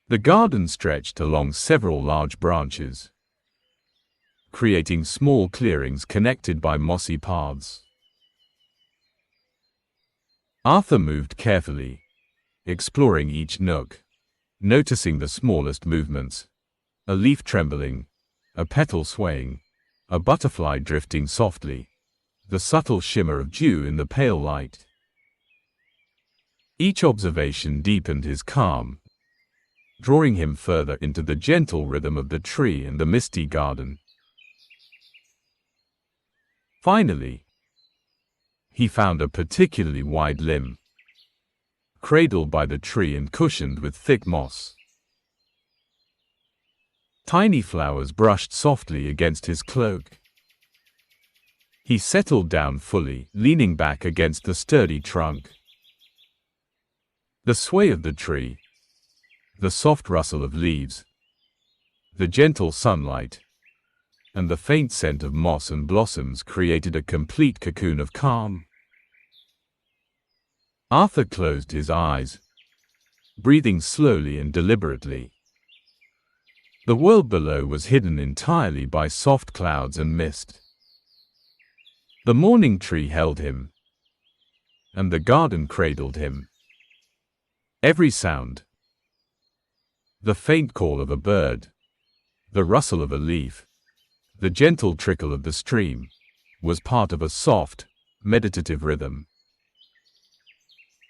The garden stretched along several large branches, creating small clearings connected by mossy paths. Arthur moved carefully, exploring each nook, noticing the smallest movements, a leaf trembling, a petal swaying, a butterfly drifting softly, the subtle shimmer of dew in the pale light. Each observation deepened his calm, drawing him further into the gentle rhythm of the tree and the misty garden. Finally, he found a particularly wide limb, cradled by the tree and cushioned with thick moss. Tiny flowers brushed softly against his cloak. He settled down fully, leaning back against the sturdy trunk. The sway of the tree, the soft rustle of leaves, the gentle sunlight, and the faint scent of moss and blossoms created a complete cocoon of calm. Arthur closed his eyes, breathing slowly and deliberately. The world below was hidden entirely by soft clouds and mist. The morning tree held him, and the garden cradled him, Every sound. The faint call of a bird, the rustle of a leaf, the gentle trickle of the stream, was part of a soft, meditative rhythm.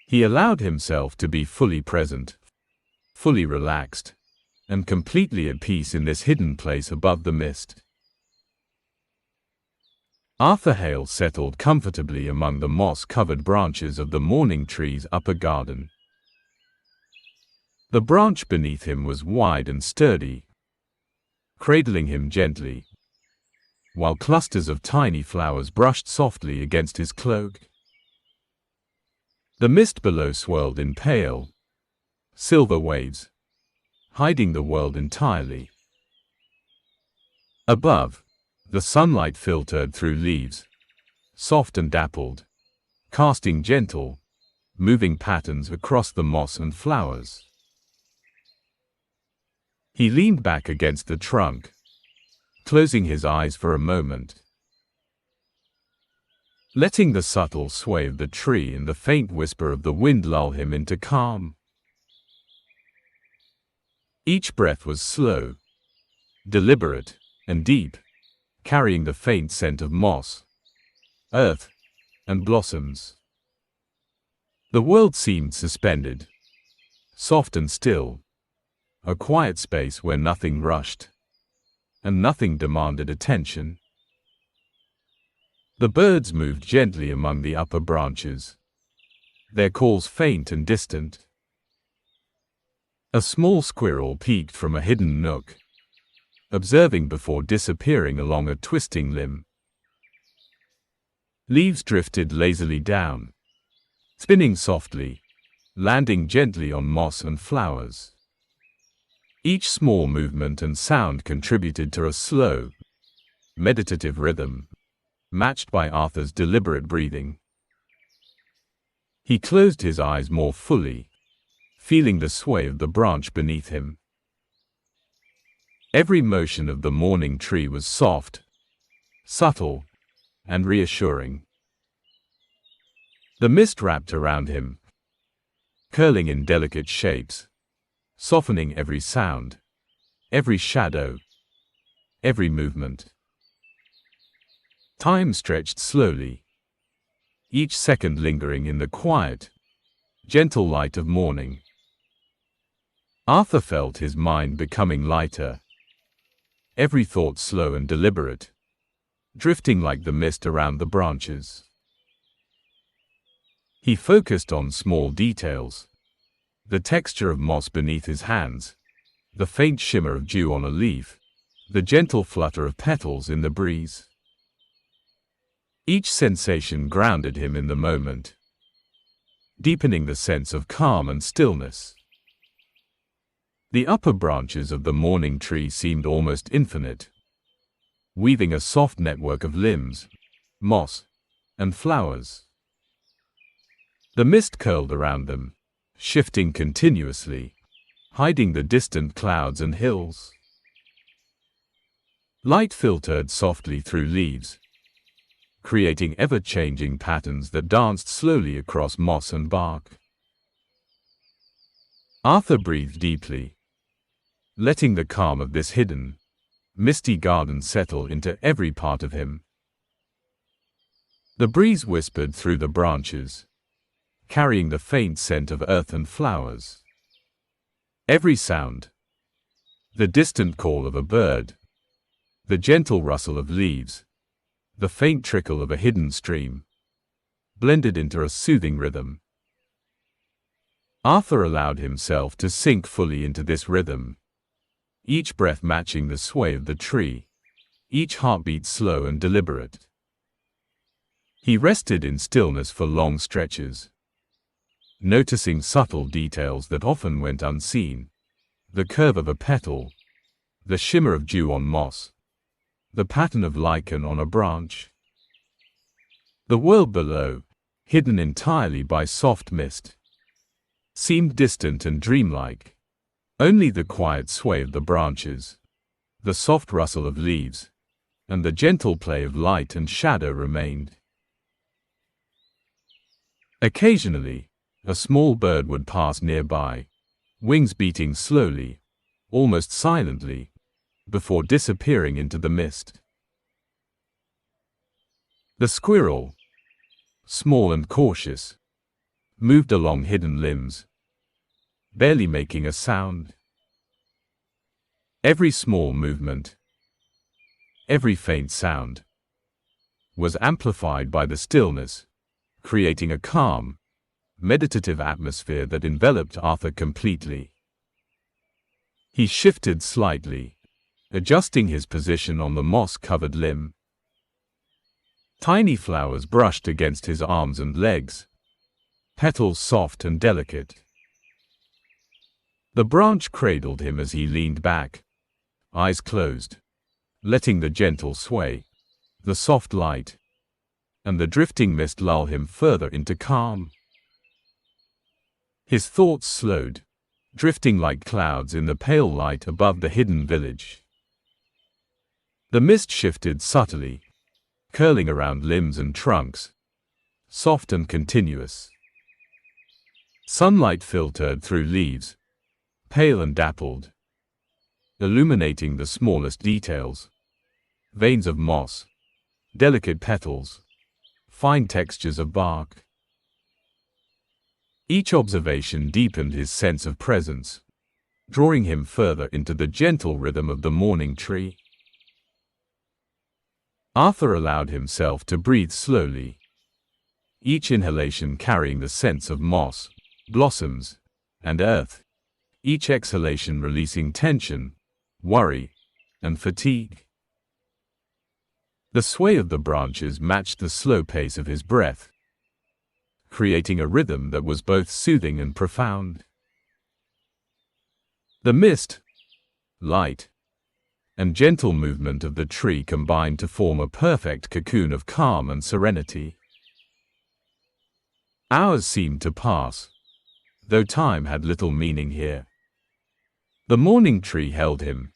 He allowed himself to be fully present, fully relaxed, and completely at peace in this hidden place above the mist. Arthur Hale settled comfortably among the moss-covered branches of the mourning tree's upper garden. The branch beneath him was wide and sturdy, cradling him gently, while clusters of tiny flowers brushed softly against his cloak. The mist below swirled in pale, silver waves, hiding the world entirely. Above, the sunlight filtered through leaves, soft and dappled, casting gentle, moving patterns across the moss and flowers. He leaned back against the trunk, closing his eyes for a moment, letting the subtle sway of the tree and the faint whisper of the wind lull him into calm. Each breath was slow, deliberate, and deep, carrying the faint scent of moss, earth, and blossoms. The world seemed suspended, soft and still, a quiet space where nothing rushed, and nothing demanded attention. The birds moved gently among the upper branches, their calls faint and distant. A small squirrel peeked from a hidden nook, observing before disappearing along a twisting limb. Leaves drifted lazily down, spinning softly, landing gently on moss and flowers. Each small movement and sound contributed to a slow, meditative rhythm, matched by Arthur's deliberate breathing. He closed his eyes more fully, feeling the sway of the branch beneath him. Every motion of the mourning tree was soft, subtle, and reassuring. The mist wrapped around him, curling in delicate shapes, softening every sound, every shadow, every movement. Time stretched slowly, each second lingering in the quiet, gentle light of morning. Arthur felt his mind becoming lighter, every thought slow and deliberate, drifting like the mist around the branches. He focused on small details, the texture of moss beneath his hands, the faint shimmer of dew on a leaf, the gentle flutter of petals in the breeze. Each sensation grounded him in the moment, deepening the sense of calm and stillness. The upper branches of the mourning tree seemed almost infinite, weaving a soft network of limbs, moss, and flowers. The mist curled around them, shifting continuously, hiding the distant clouds and hills. Light filtered softly through leaves, creating ever-changing patterns that danced slowly across moss and bark. Arthur breathed deeply, letting the calm of this hidden, misty garden settle into every part of him. The breeze whispered through the branches, carrying the faint scent of earth and flowers. Every sound, the distant call of a bird, the gentle rustle of leaves, the faint trickle of a hidden stream, blended into a soothing rhythm. Arthur allowed himself to sink fully into this rhythm, each breath matching the sway of the tree, each heartbeat slow and deliberate. He rested in stillness for long stretches, noticing subtle details that often went unseen, the curve of a petal, the shimmer of dew on moss, the pattern of lichen on a branch. The world below, hidden entirely by soft mist, seemed distant and dreamlike. Only the quiet sway of the branches, the soft rustle of leaves, and the gentle play of light and shadow remained. Occasionally, A small bird would pass nearby, wings beating slowly, almost silently, before disappearing into the mist. The squirrel, small and cautious, moved along hidden limbs, barely making a sound. Every small movement, every faint sound, was amplified by the stillness, creating a calm, meditative atmosphere that enveloped Arthur completely. He shifted slightly, adjusting his position on the moss-covered limb. Tiny flowers brushed against his arms and legs, petals soft and delicate. The branch cradled him as he leaned back, eyes closed, letting the gentle sway, the soft light, and the drifting mist lull him further into calm. His thoughts slowed, drifting like clouds in the pale light above the hidden village. The mist shifted subtly, curling around limbs and trunks, soft and continuous. Sunlight filtered through leaves, pale and dappled, illuminating the smallest details: veins of moss, delicate petals, fine textures of bark. Each observation deepened his sense of presence, drawing him further into the gentle rhythm of the morning tree. Arthur allowed himself to breathe slowly, each inhalation carrying the scents of moss, blossoms, and earth, each exhalation releasing tension, worry, and fatigue. The sway of the branches matched the slow pace of his breath, creating a rhythm that was both soothing and profound. The mist, light, and gentle movement of the tree combined to form a perfect cocoon of calm and serenity. Hours seemed to pass, though time had little meaning here. The morning tree held him,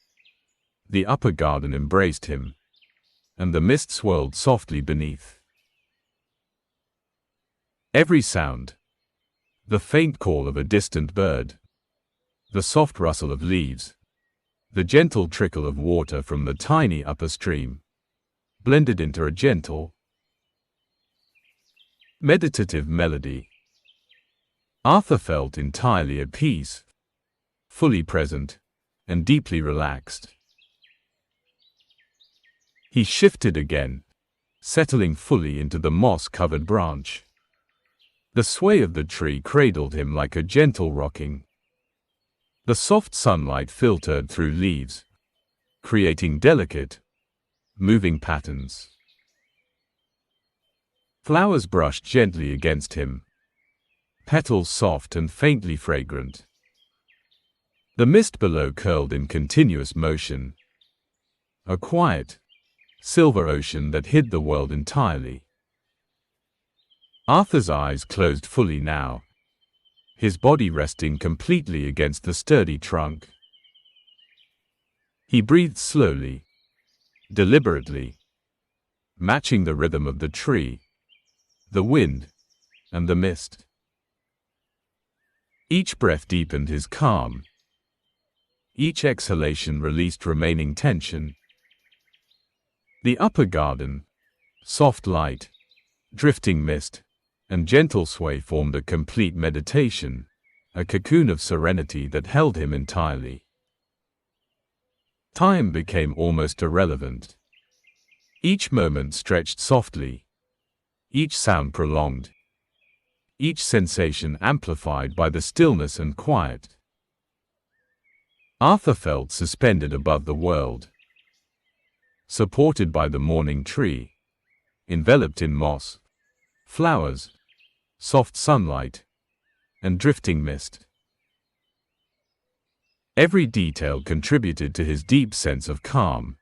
the upper garden embraced him, and the mist swirled softly beneath. Every sound, the faint call of a distant bird, the soft rustle of leaves, the gentle trickle of water from the tiny upper stream, blended into a gentle, meditative melody. Arthur felt entirely at peace, fully present, and deeply relaxed. He shifted again, settling fully into the moss-covered branch. The sway of the tree cradled him like a gentle rocking. The soft sunlight filtered through leaves, creating delicate, moving patterns. Flowers brushed gently against him, petals soft and faintly fragrant. The mist below curled in continuous motion, a quiet, silver ocean that hid the world entirely. Arthur's eyes closed fully now, his body resting completely against the sturdy trunk. He breathed slowly, deliberately, matching the rhythm of the tree, the wind, and the mist. Each breath deepened his calm. Each exhalation released remaining tension. The upper garden, soft light, drifting mist, and gentle sway formed a complete meditation, a cocoon of serenity that held him entirely. Time became almost irrelevant. Each moment stretched softly, each sound prolonged, each sensation amplified by the stillness and quiet. Arthur felt suspended above the world, supported by the morning tree, enveloped in moss, flowers, soft sunlight, and drifting mist. Every detail contributed to his deep sense of calm.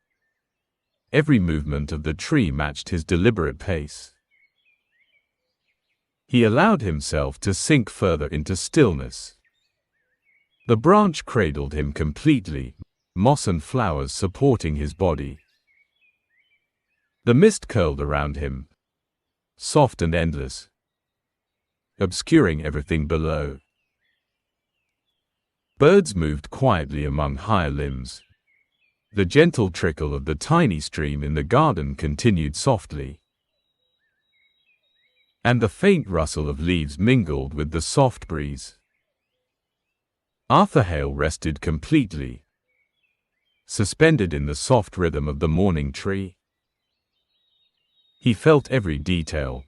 Every movement of the tree matched his deliberate pace. He allowed himself to sink further into stillness. The branch cradled him completely, moss and flowers supporting his body. The mist curled around him, soft and endless, obscuring everything below. Birds moved quietly among higher limbs. The gentle trickle of the tiny stream in the garden continued softly, and the faint rustle of leaves mingled with the soft breeze. Arthur Hale rested completely, suspended in the soft rhythm of the morning tree. He felt every detail: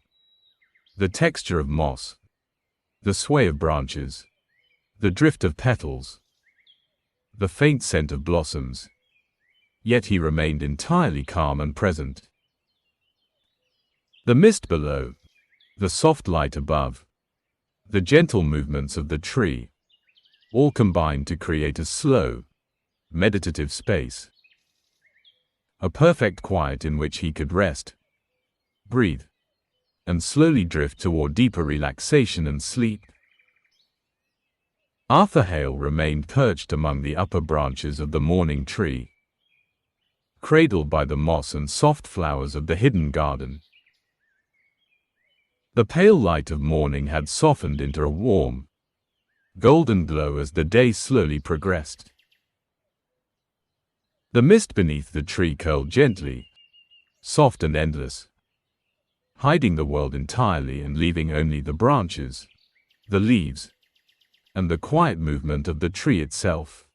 the texture of moss, the sway of branches, the drift of petals, the faint scent of blossoms. Yet he remained entirely calm and present. The mist below, the soft light above, the gentle movements of the tree, all combined to create a slow, meditative space. A perfect quiet in which he could rest, breathe, and slowly drift toward deeper relaxation and sleep. Arthur Hale remained perched among the upper branches of the morning tree, cradled by the moss and soft flowers of the hidden garden. The pale light of morning had softened into a warm, golden glow as the day slowly progressed. The mist beneath the tree curled gently, soft and endless, hiding the world entirely and leaving only the branches, the leaves, and the quiet movement of the tree itself.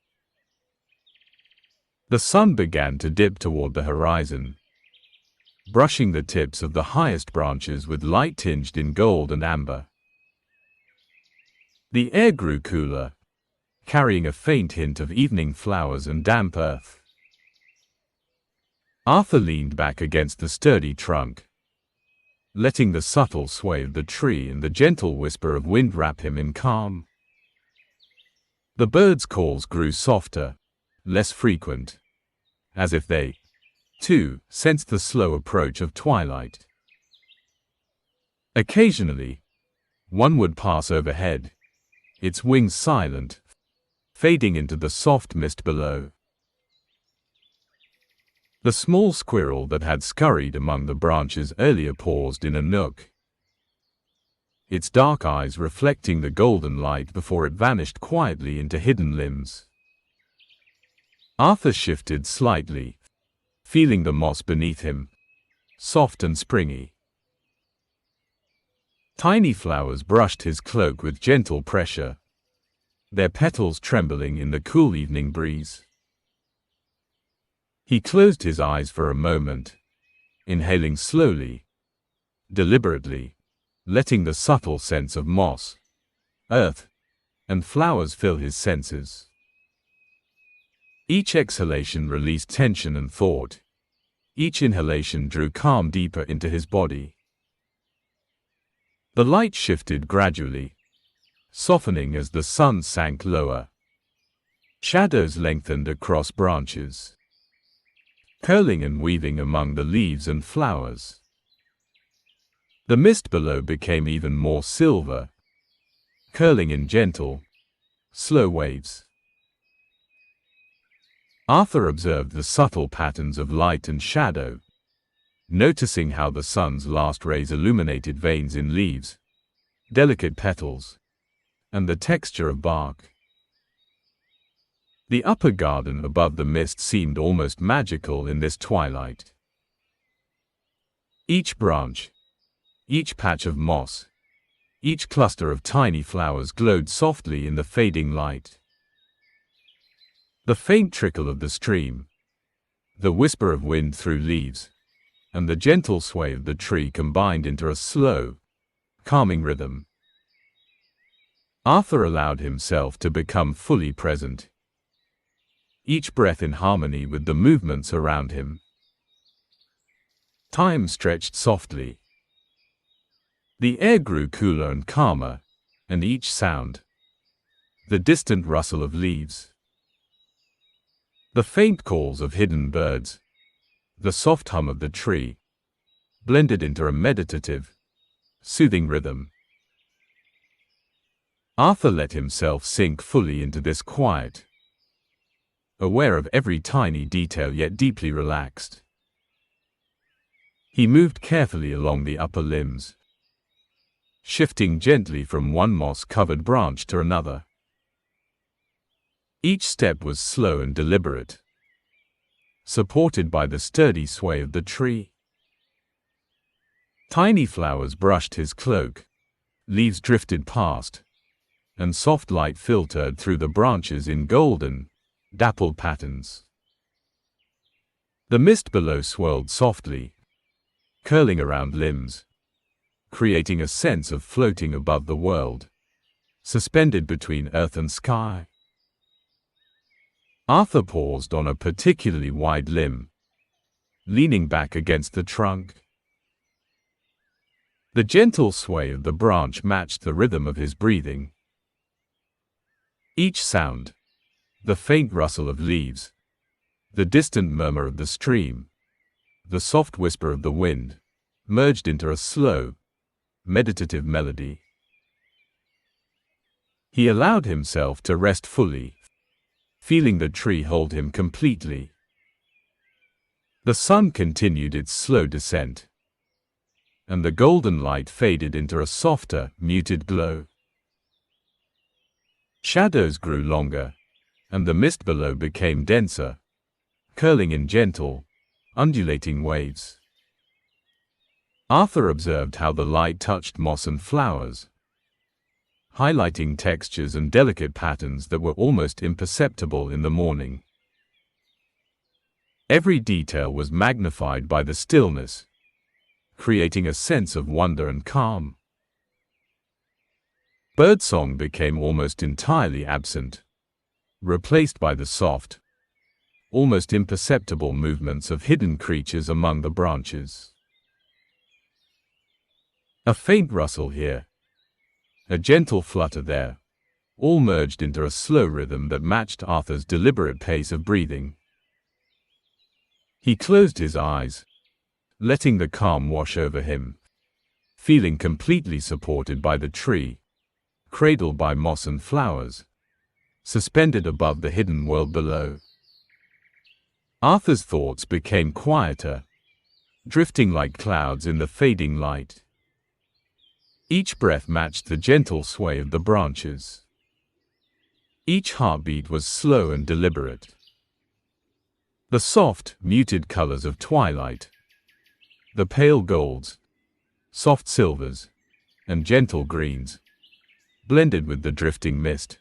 The sun began to dip toward the horizon, brushing the tips of the highest branches with light tinged in gold and amber. The air grew cooler, carrying a faint hint of evening flowers and damp earth. Arthur leaned back against the sturdy trunk, letting the subtle sway of the tree and the gentle whisper of wind wrap him in calm. The birds' calls grew softer, less frequent, as if they, too, sensed the slow approach of twilight. Occasionally, one would pass overhead, its wings silent, fading into the soft mist below. The small squirrel that had scurried among the branches earlier paused in a nook, its dark eyes reflecting the golden light before it vanished quietly into hidden limbs. Arthur shifted slightly, feeling the moss beneath him, soft and springy. Tiny flowers brushed his cloak with gentle pressure, their petals trembling in the cool evening breeze. He closed his eyes for a moment, inhaling slowly, deliberately, letting the subtle sense of moss, earth, and flowers fill his senses. Each exhalation released tension and thought. Each inhalation drew calm deeper into his body. The light shifted gradually, softening as the sun sank lower. Shadows lengthened across branches, curling and weaving among the leaves and flowers. The mist below became even more silver, curling in gentle, slow waves. Arthur observed the subtle patterns of light and shadow, noticing how the sun's last rays illuminated veins in leaves, delicate petals, and the texture of bark. The upper garden above the mist seemed almost magical in this twilight. Each branch, each patch of moss, each cluster of tiny flowers glowed softly in the fading light. The faint trickle of the stream, the whisper of wind through leaves, and the gentle sway of the tree combined into a slow, calming rhythm. Arthur allowed himself to become fully present, each breath in harmony with the movements around him. Time stretched softly. The air grew cooler and calmer, and each sound, the distant rustle of leaves, the faint calls of hidden birds, the soft hum of the tree, blended into a meditative, soothing rhythm. Arthur let himself sink fully into this quiet, aware of every tiny detail yet deeply relaxed. He moved carefully along the upper limbs, shifting gently from one moss-covered branch to another. Each step was slow and deliberate, supported by the sturdy sway of the tree. Tiny flowers brushed his cloak, leaves drifted past, and soft light filtered through the branches in golden, dappled patterns. The mist below swirled softly, curling around limbs, creating a sense of floating above the world, suspended between earth and sky. Arthur paused on a particularly wide limb, leaning back against the trunk. The gentle sway of the branch matched the rhythm of his breathing. Each sound, the faint rustle of leaves, the distant murmur of the stream, the soft whisper of the wind, merged into a slow, meditative melody. He allowed himself to rest fully, feeling the tree hold him completely. The sun continued its slow descent, and the golden light faded into a softer, muted glow. Shadows grew longer, and the mist below became denser, curling in gentle, undulating waves. Arthur observed how the light touched moss and flowers, highlighting textures and delicate patterns that were almost imperceptible in the morning. Every detail was magnified by the stillness, creating a sense of wonder and calm. Birdsong became almost entirely absent, replaced by the soft, almost imperceptible movements of hidden creatures among the branches. A faint rustle here, a gentle flutter there, all merged into a slow rhythm that matched Arthur's deliberate pace of breathing. He closed his eyes, letting the calm wash over him, feeling completely supported by the tree, cradled by moss and flowers, suspended above the hidden world below. Arthur's thoughts became quieter, drifting like clouds in the fading light. Each breath matched the gentle sway of the branches. Each heartbeat was slow and deliberate. The soft, muted colors of twilight, the pale golds, soft silvers, and gentle greens, blended with the drifting mist,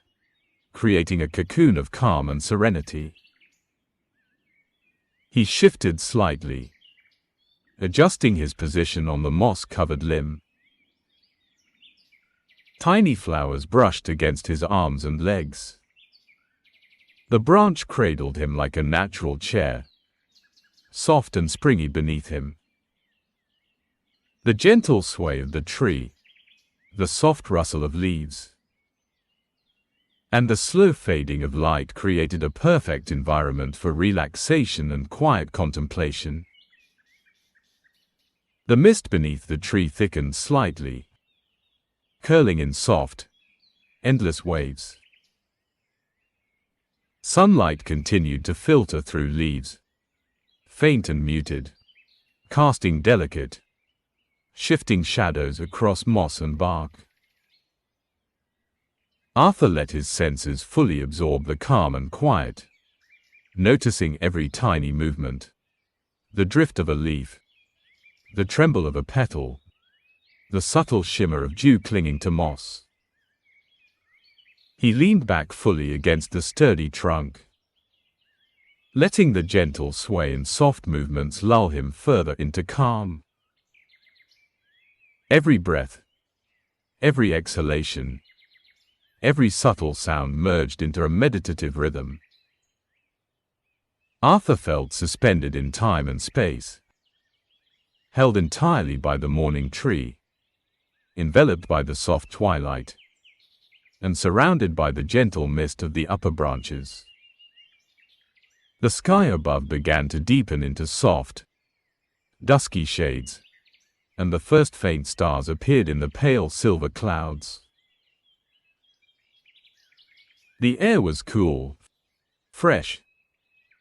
creating a cocoon of calm and serenity. He shifted slightly, adjusting his position on the moss-covered limb. Tiny flowers brushed against his arms and legs. The branch cradled him like a natural chair, soft and springy beneath him. The gentle sway of the tree, the soft rustle of leaves, and the slow fading of light created a perfect environment for relaxation and quiet contemplation. The mist beneath the tree thickened slightly, curling in soft, endless waves. Sunlight continued to filter through leaves, faint and muted, casting delicate, shifting shadows across moss and bark. Arthur let his senses fully absorb the calm and quiet, noticing every tiny movement, the drift of a leaf, the tremble of a petal, the subtle shimmer of dew clinging to moss. He leaned back fully against the sturdy trunk, letting the gentle sway and soft movements lull him further into calm. Every breath, every exhalation, every subtle sound merged into a meditative rhythm. Arthur felt suspended in time and space, held entirely by the morning tree, enveloped by the soft twilight, and surrounded by the gentle mist of the upper branches. The sky above began to deepen into soft, dusky shades, and the first faint stars appeared in the pale silver clouds. The air was cool, fresh,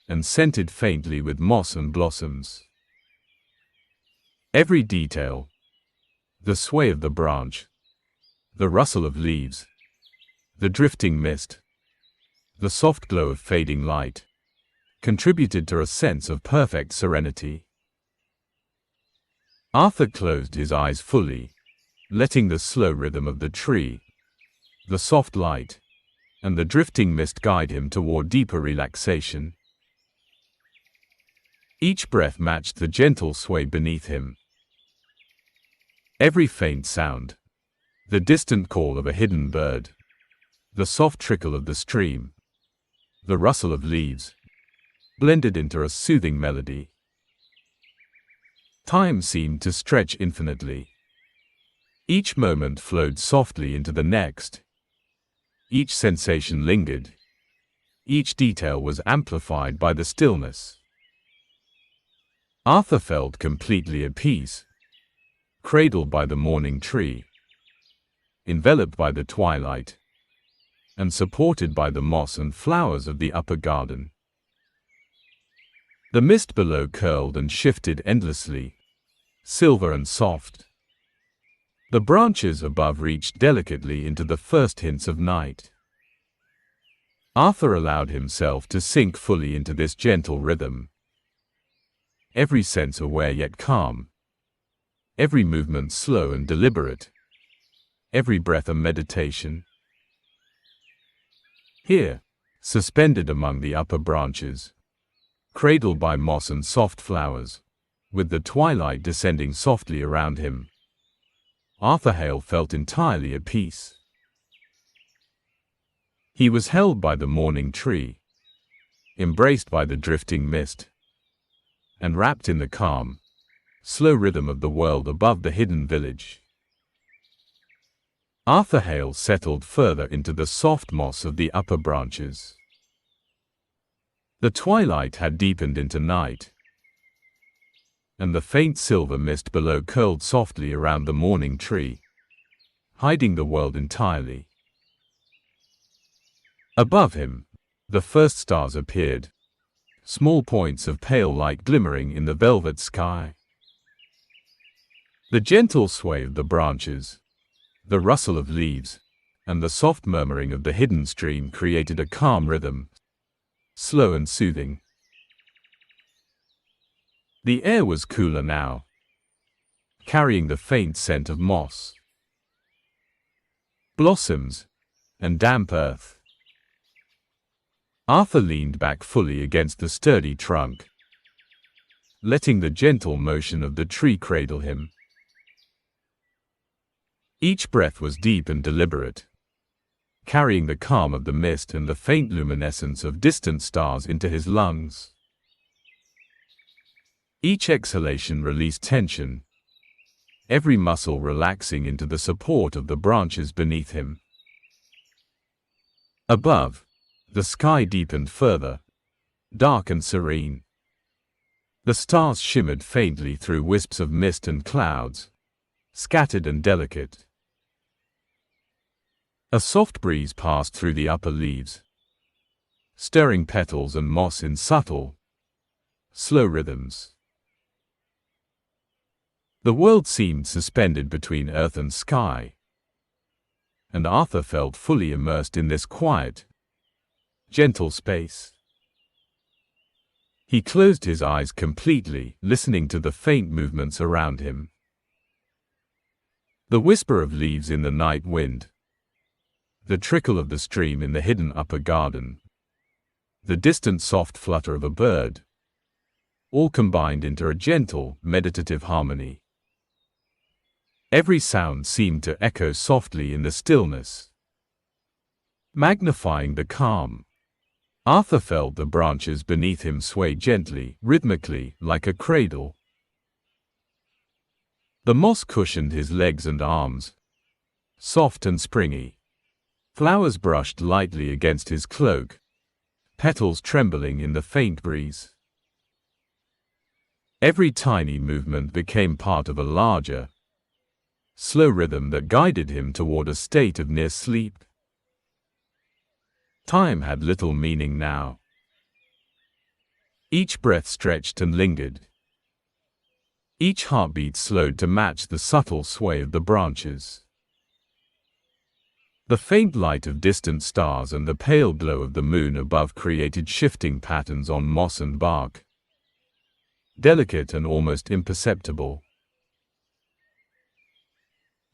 and scented faintly with moss and blossoms. Every detail, the sway of the branch, The rustle of leaves, the drifting mist, the soft glow of fading light, contributed to a sense of perfect serenity. Arthur closed his eyes fully, letting the slow rhythm of the tree, the soft light, and the drifting mist guide him toward deeper relaxation. Each breath matched the gentle sway beneath him. Every faint sound, the distant call of a hidden bird, the soft trickle of the stream, the rustle of leaves, blended into a soothing melody. Time seemed to stretch infinitely. Each moment flowed softly into the next. Each sensation lingered. Each detail was amplified by the stillness. Arthur felt completely at peace, cradled by the morning tree, enveloped by the twilight, and supported by the moss and flowers of the upper garden. The mist below curled and shifted endlessly, silver and soft. The branches above reached delicately into the first hints of night. Arthur allowed himself to sink fully into this gentle rhythm, every sense aware yet calm, every movement slow and deliberate, every breath a meditation. Here, suspended among the upper branches, cradled by moss and soft flowers, with the twilight descending softly around him, Arthur Hale felt entirely at peace. He was held by the morning tree, embraced by the drifting mist, and wrapped in the calm, slow rhythm of the world above the hidden village. Arthur Hale settled further into the soft moss of the upper branches. The twilight had deepened into night, and the faint silver mist below curled softly around the morning tree, hiding the world entirely. Above him, the first stars appeared, small points of pale light glimmering in the velvet sky. The gentle sway of the branches, the rustle of leaves, and the soft murmuring of the hidden stream created a calm rhythm, slow and soothing. The air was cooler now, carrying the faint scent of moss, blossoms, and damp earth. Arthur leaned back fully against the sturdy trunk, letting the gentle motion of the tree cradle him. Each breath was deep and deliberate, carrying the calm of the mist and the faint luminescence of distant stars into his lungs. Each exhalation released tension, every muscle relaxing into the support of the branches beneath him. Above, the sky deepened further, dark and serene. The stars shimmered faintly through wisps of mist and clouds, scattered and delicate. A soft breeze passed through the upper leaves, stirring petals and moss in subtle, slow rhythms. The world seemed suspended between earth and sky, and Arthur felt fully immersed in this quiet, gentle space. He closed his eyes completely, listening to the faint movements around him. The whisper of leaves in the night wind, the trickle of the stream in the hidden upper garden, the distant soft flutter of a bird, all combined into a gentle, meditative harmony. Every sound seemed to echo softly in the stillness, magnifying the calm. Arthur felt the branches beneath him sway gently, rhythmically, like a cradle. The moss cushioned his legs and arms, soft and springy. Flowers brushed lightly against his cloak, petals trembling in the faint breeze. Every tiny movement became part of a larger, slow rhythm that guided him toward a state of near sleep. Time had little meaning now. Each breath stretched and lingered. Each heartbeat slowed to match the subtle sway of the branches. The faint light of distant stars and the pale glow of the moon above created shifting patterns on moss and bark, delicate and almost imperceptible.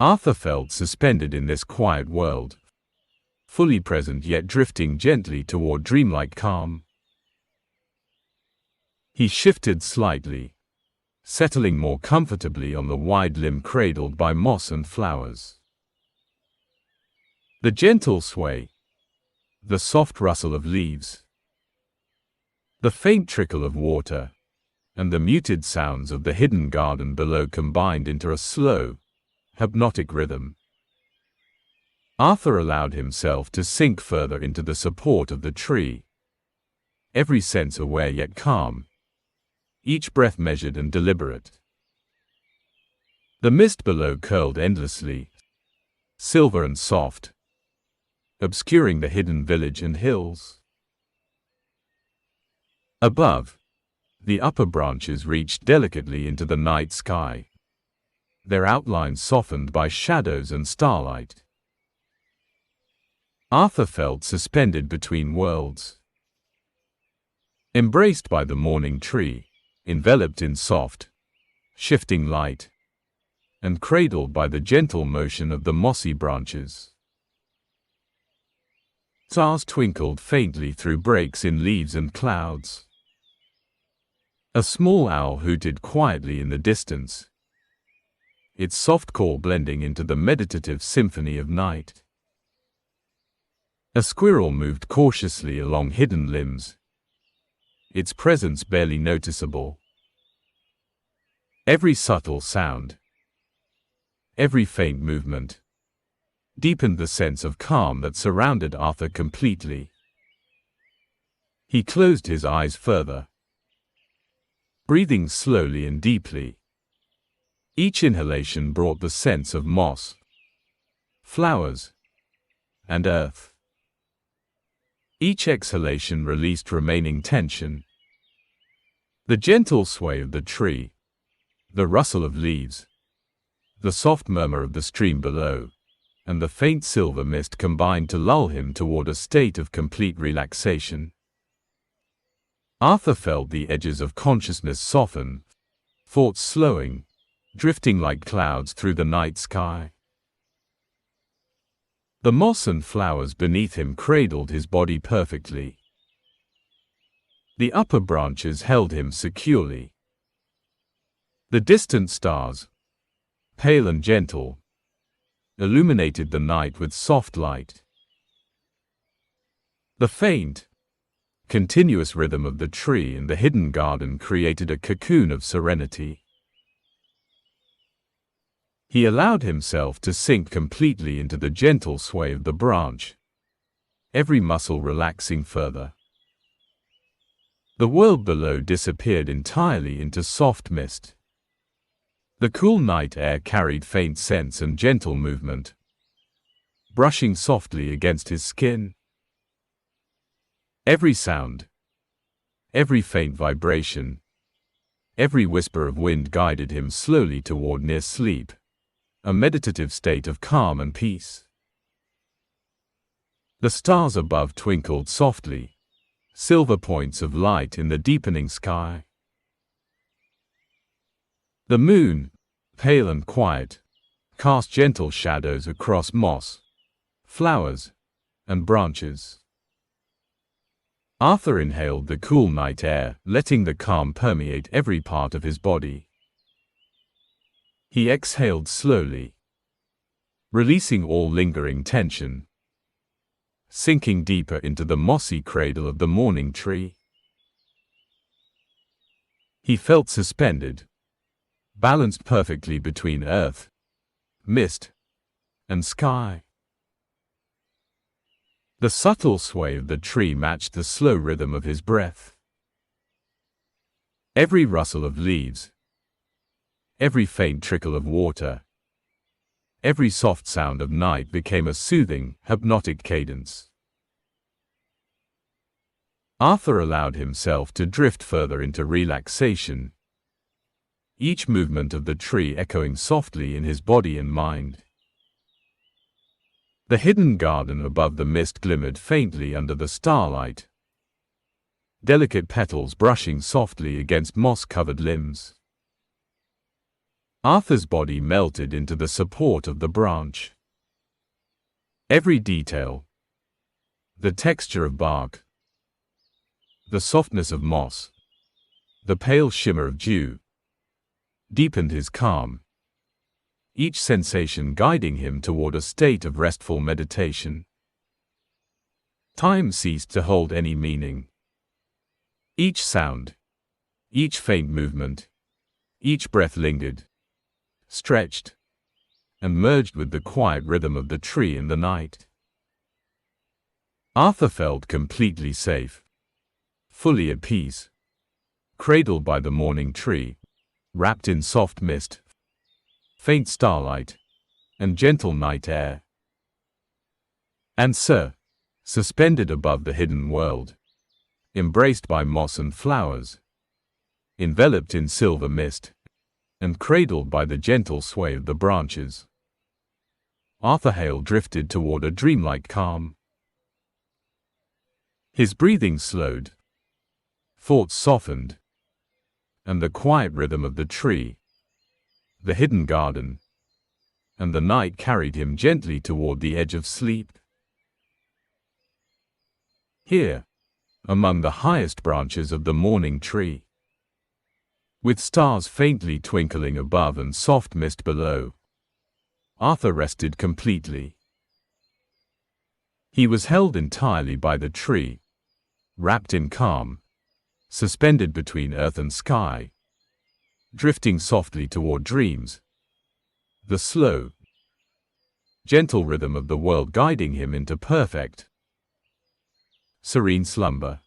Arthur felt suspended in this quiet world, fully present yet drifting gently toward dreamlike calm. He shifted slightly, settling more comfortably on the wide limb cradled by moss and flowers. The gentle sway, the soft rustle of leaves, the faint trickle of water, and the muted sounds of the hidden garden below combined into a slow, hypnotic rhythm. Arthur allowed himself to sink further into the support of the tree, every sense aware yet calm, each breath measured and deliberate. The mist below curled endlessly, silver and soft, obscuring the hidden village and hills. Above, the upper branches reached delicately into the night sky, their outlines softened by shadows and starlight. Arthur felt suspended between worlds, embraced by the morning tree, enveloped in soft, shifting light, and cradled by the gentle motion of the mossy branches. Stars twinkled faintly through breaks in leaves and clouds. A small owl hooted quietly in the distance, its soft call blending into the meditative symphony of night. A squirrel moved cautiously along hidden limbs, its presence barely noticeable. Every subtle sound, every faint movement, deepened the sense of calm that surrounded Arthur completely. He closed his eyes further, breathing slowly and deeply. Each inhalation brought the sense of moss, flowers, and earth. Each exhalation released remaining tension. The gentle sway of the tree, the rustle of leaves, the soft murmur of the stream below, and the faint silver mist combined to lull him toward a state of complete relaxation. Arthur felt the edges of consciousness soften, thoughts slowing, drifting like clouds through the night sky. The moss and flowers beneath him cradled his body perfectly. The upper branches held him securely. The distant stars, pale and gentle, illuminated the night with soft light. The faint, continuous rhythm of the tree in the hidden garden created a cocoon of serenity. He allowed himself to sink completely into the gentle sway of the branch, every muscle relaxing further. The world below disappeared entirely into soft mist. The cool night air carried faint scents and gentle movement, brushing softly against his skin. Every sound, every faint vibration, every whisper of wind guided him slowly toward near sleep, a meditative state of calm and peace. The stars above twinkled softly, silver points of light in the deepening sky. The moon, pale and quiet, cast gentle shadows across moss, flowers, and branches. Arthur inhaled the cool night air, letting the calm permeate every part of his body. He exhaled slowly, releasing all lingering tension, sinking deeper into the mossy cradle of the morning tree. He felt suspended, balanced perfectly between earth, mist, and sky. The subtle sway of the tree matched the slow rhythm of his breath. Every rustle of leaves, every faint trickle of water, every soft sound of night became a soothing, hypnotic cadence. Arthur allowed himself to drift further into relaxation, each movement of the tree echoing softly in his body and mind. The hidden garden above the mist glimmered faintly under the starlight, delicate petals brushing softly against moss-covered limbs. Arthur's body melted into the support of the branch. Every detail, the texture of bark, the softness of moss, the pale shimmer of dew, deepened his calm, each sensation guiding him toward a state of restful meditation. Time ceased to hold any meaning. Each sound, each faint movement, each breath lingered, stretched, and merged with the quiet rhythm of the tree in the night. Arthur felt completely safe, fully at peace, cradled by the morning tree, wrapped in soft mist, faint starlight, and gentle night air. And so, suspended above the hidden world, embraced by moss and flowers, enveloped in silver mist, and cradled by the gentle sway of the branches, Arthur Hale drifted toward a dreamlike calm. His breathing slowed, thoughts softened, and the quiet rhythm of the tree, the hidden garden, and the night carried him gently toward the edge of sleep. Here, among the highest branches of the morning tree, with stars faintly twinkling above and soft mist below, Arthur rested completely. He was held entirely by the tree, wrapped in calm, suspended between earth and sky, drifting softly toward dreams, the slow, gentle rhythm of the world guiding him into perfect, serene slumber.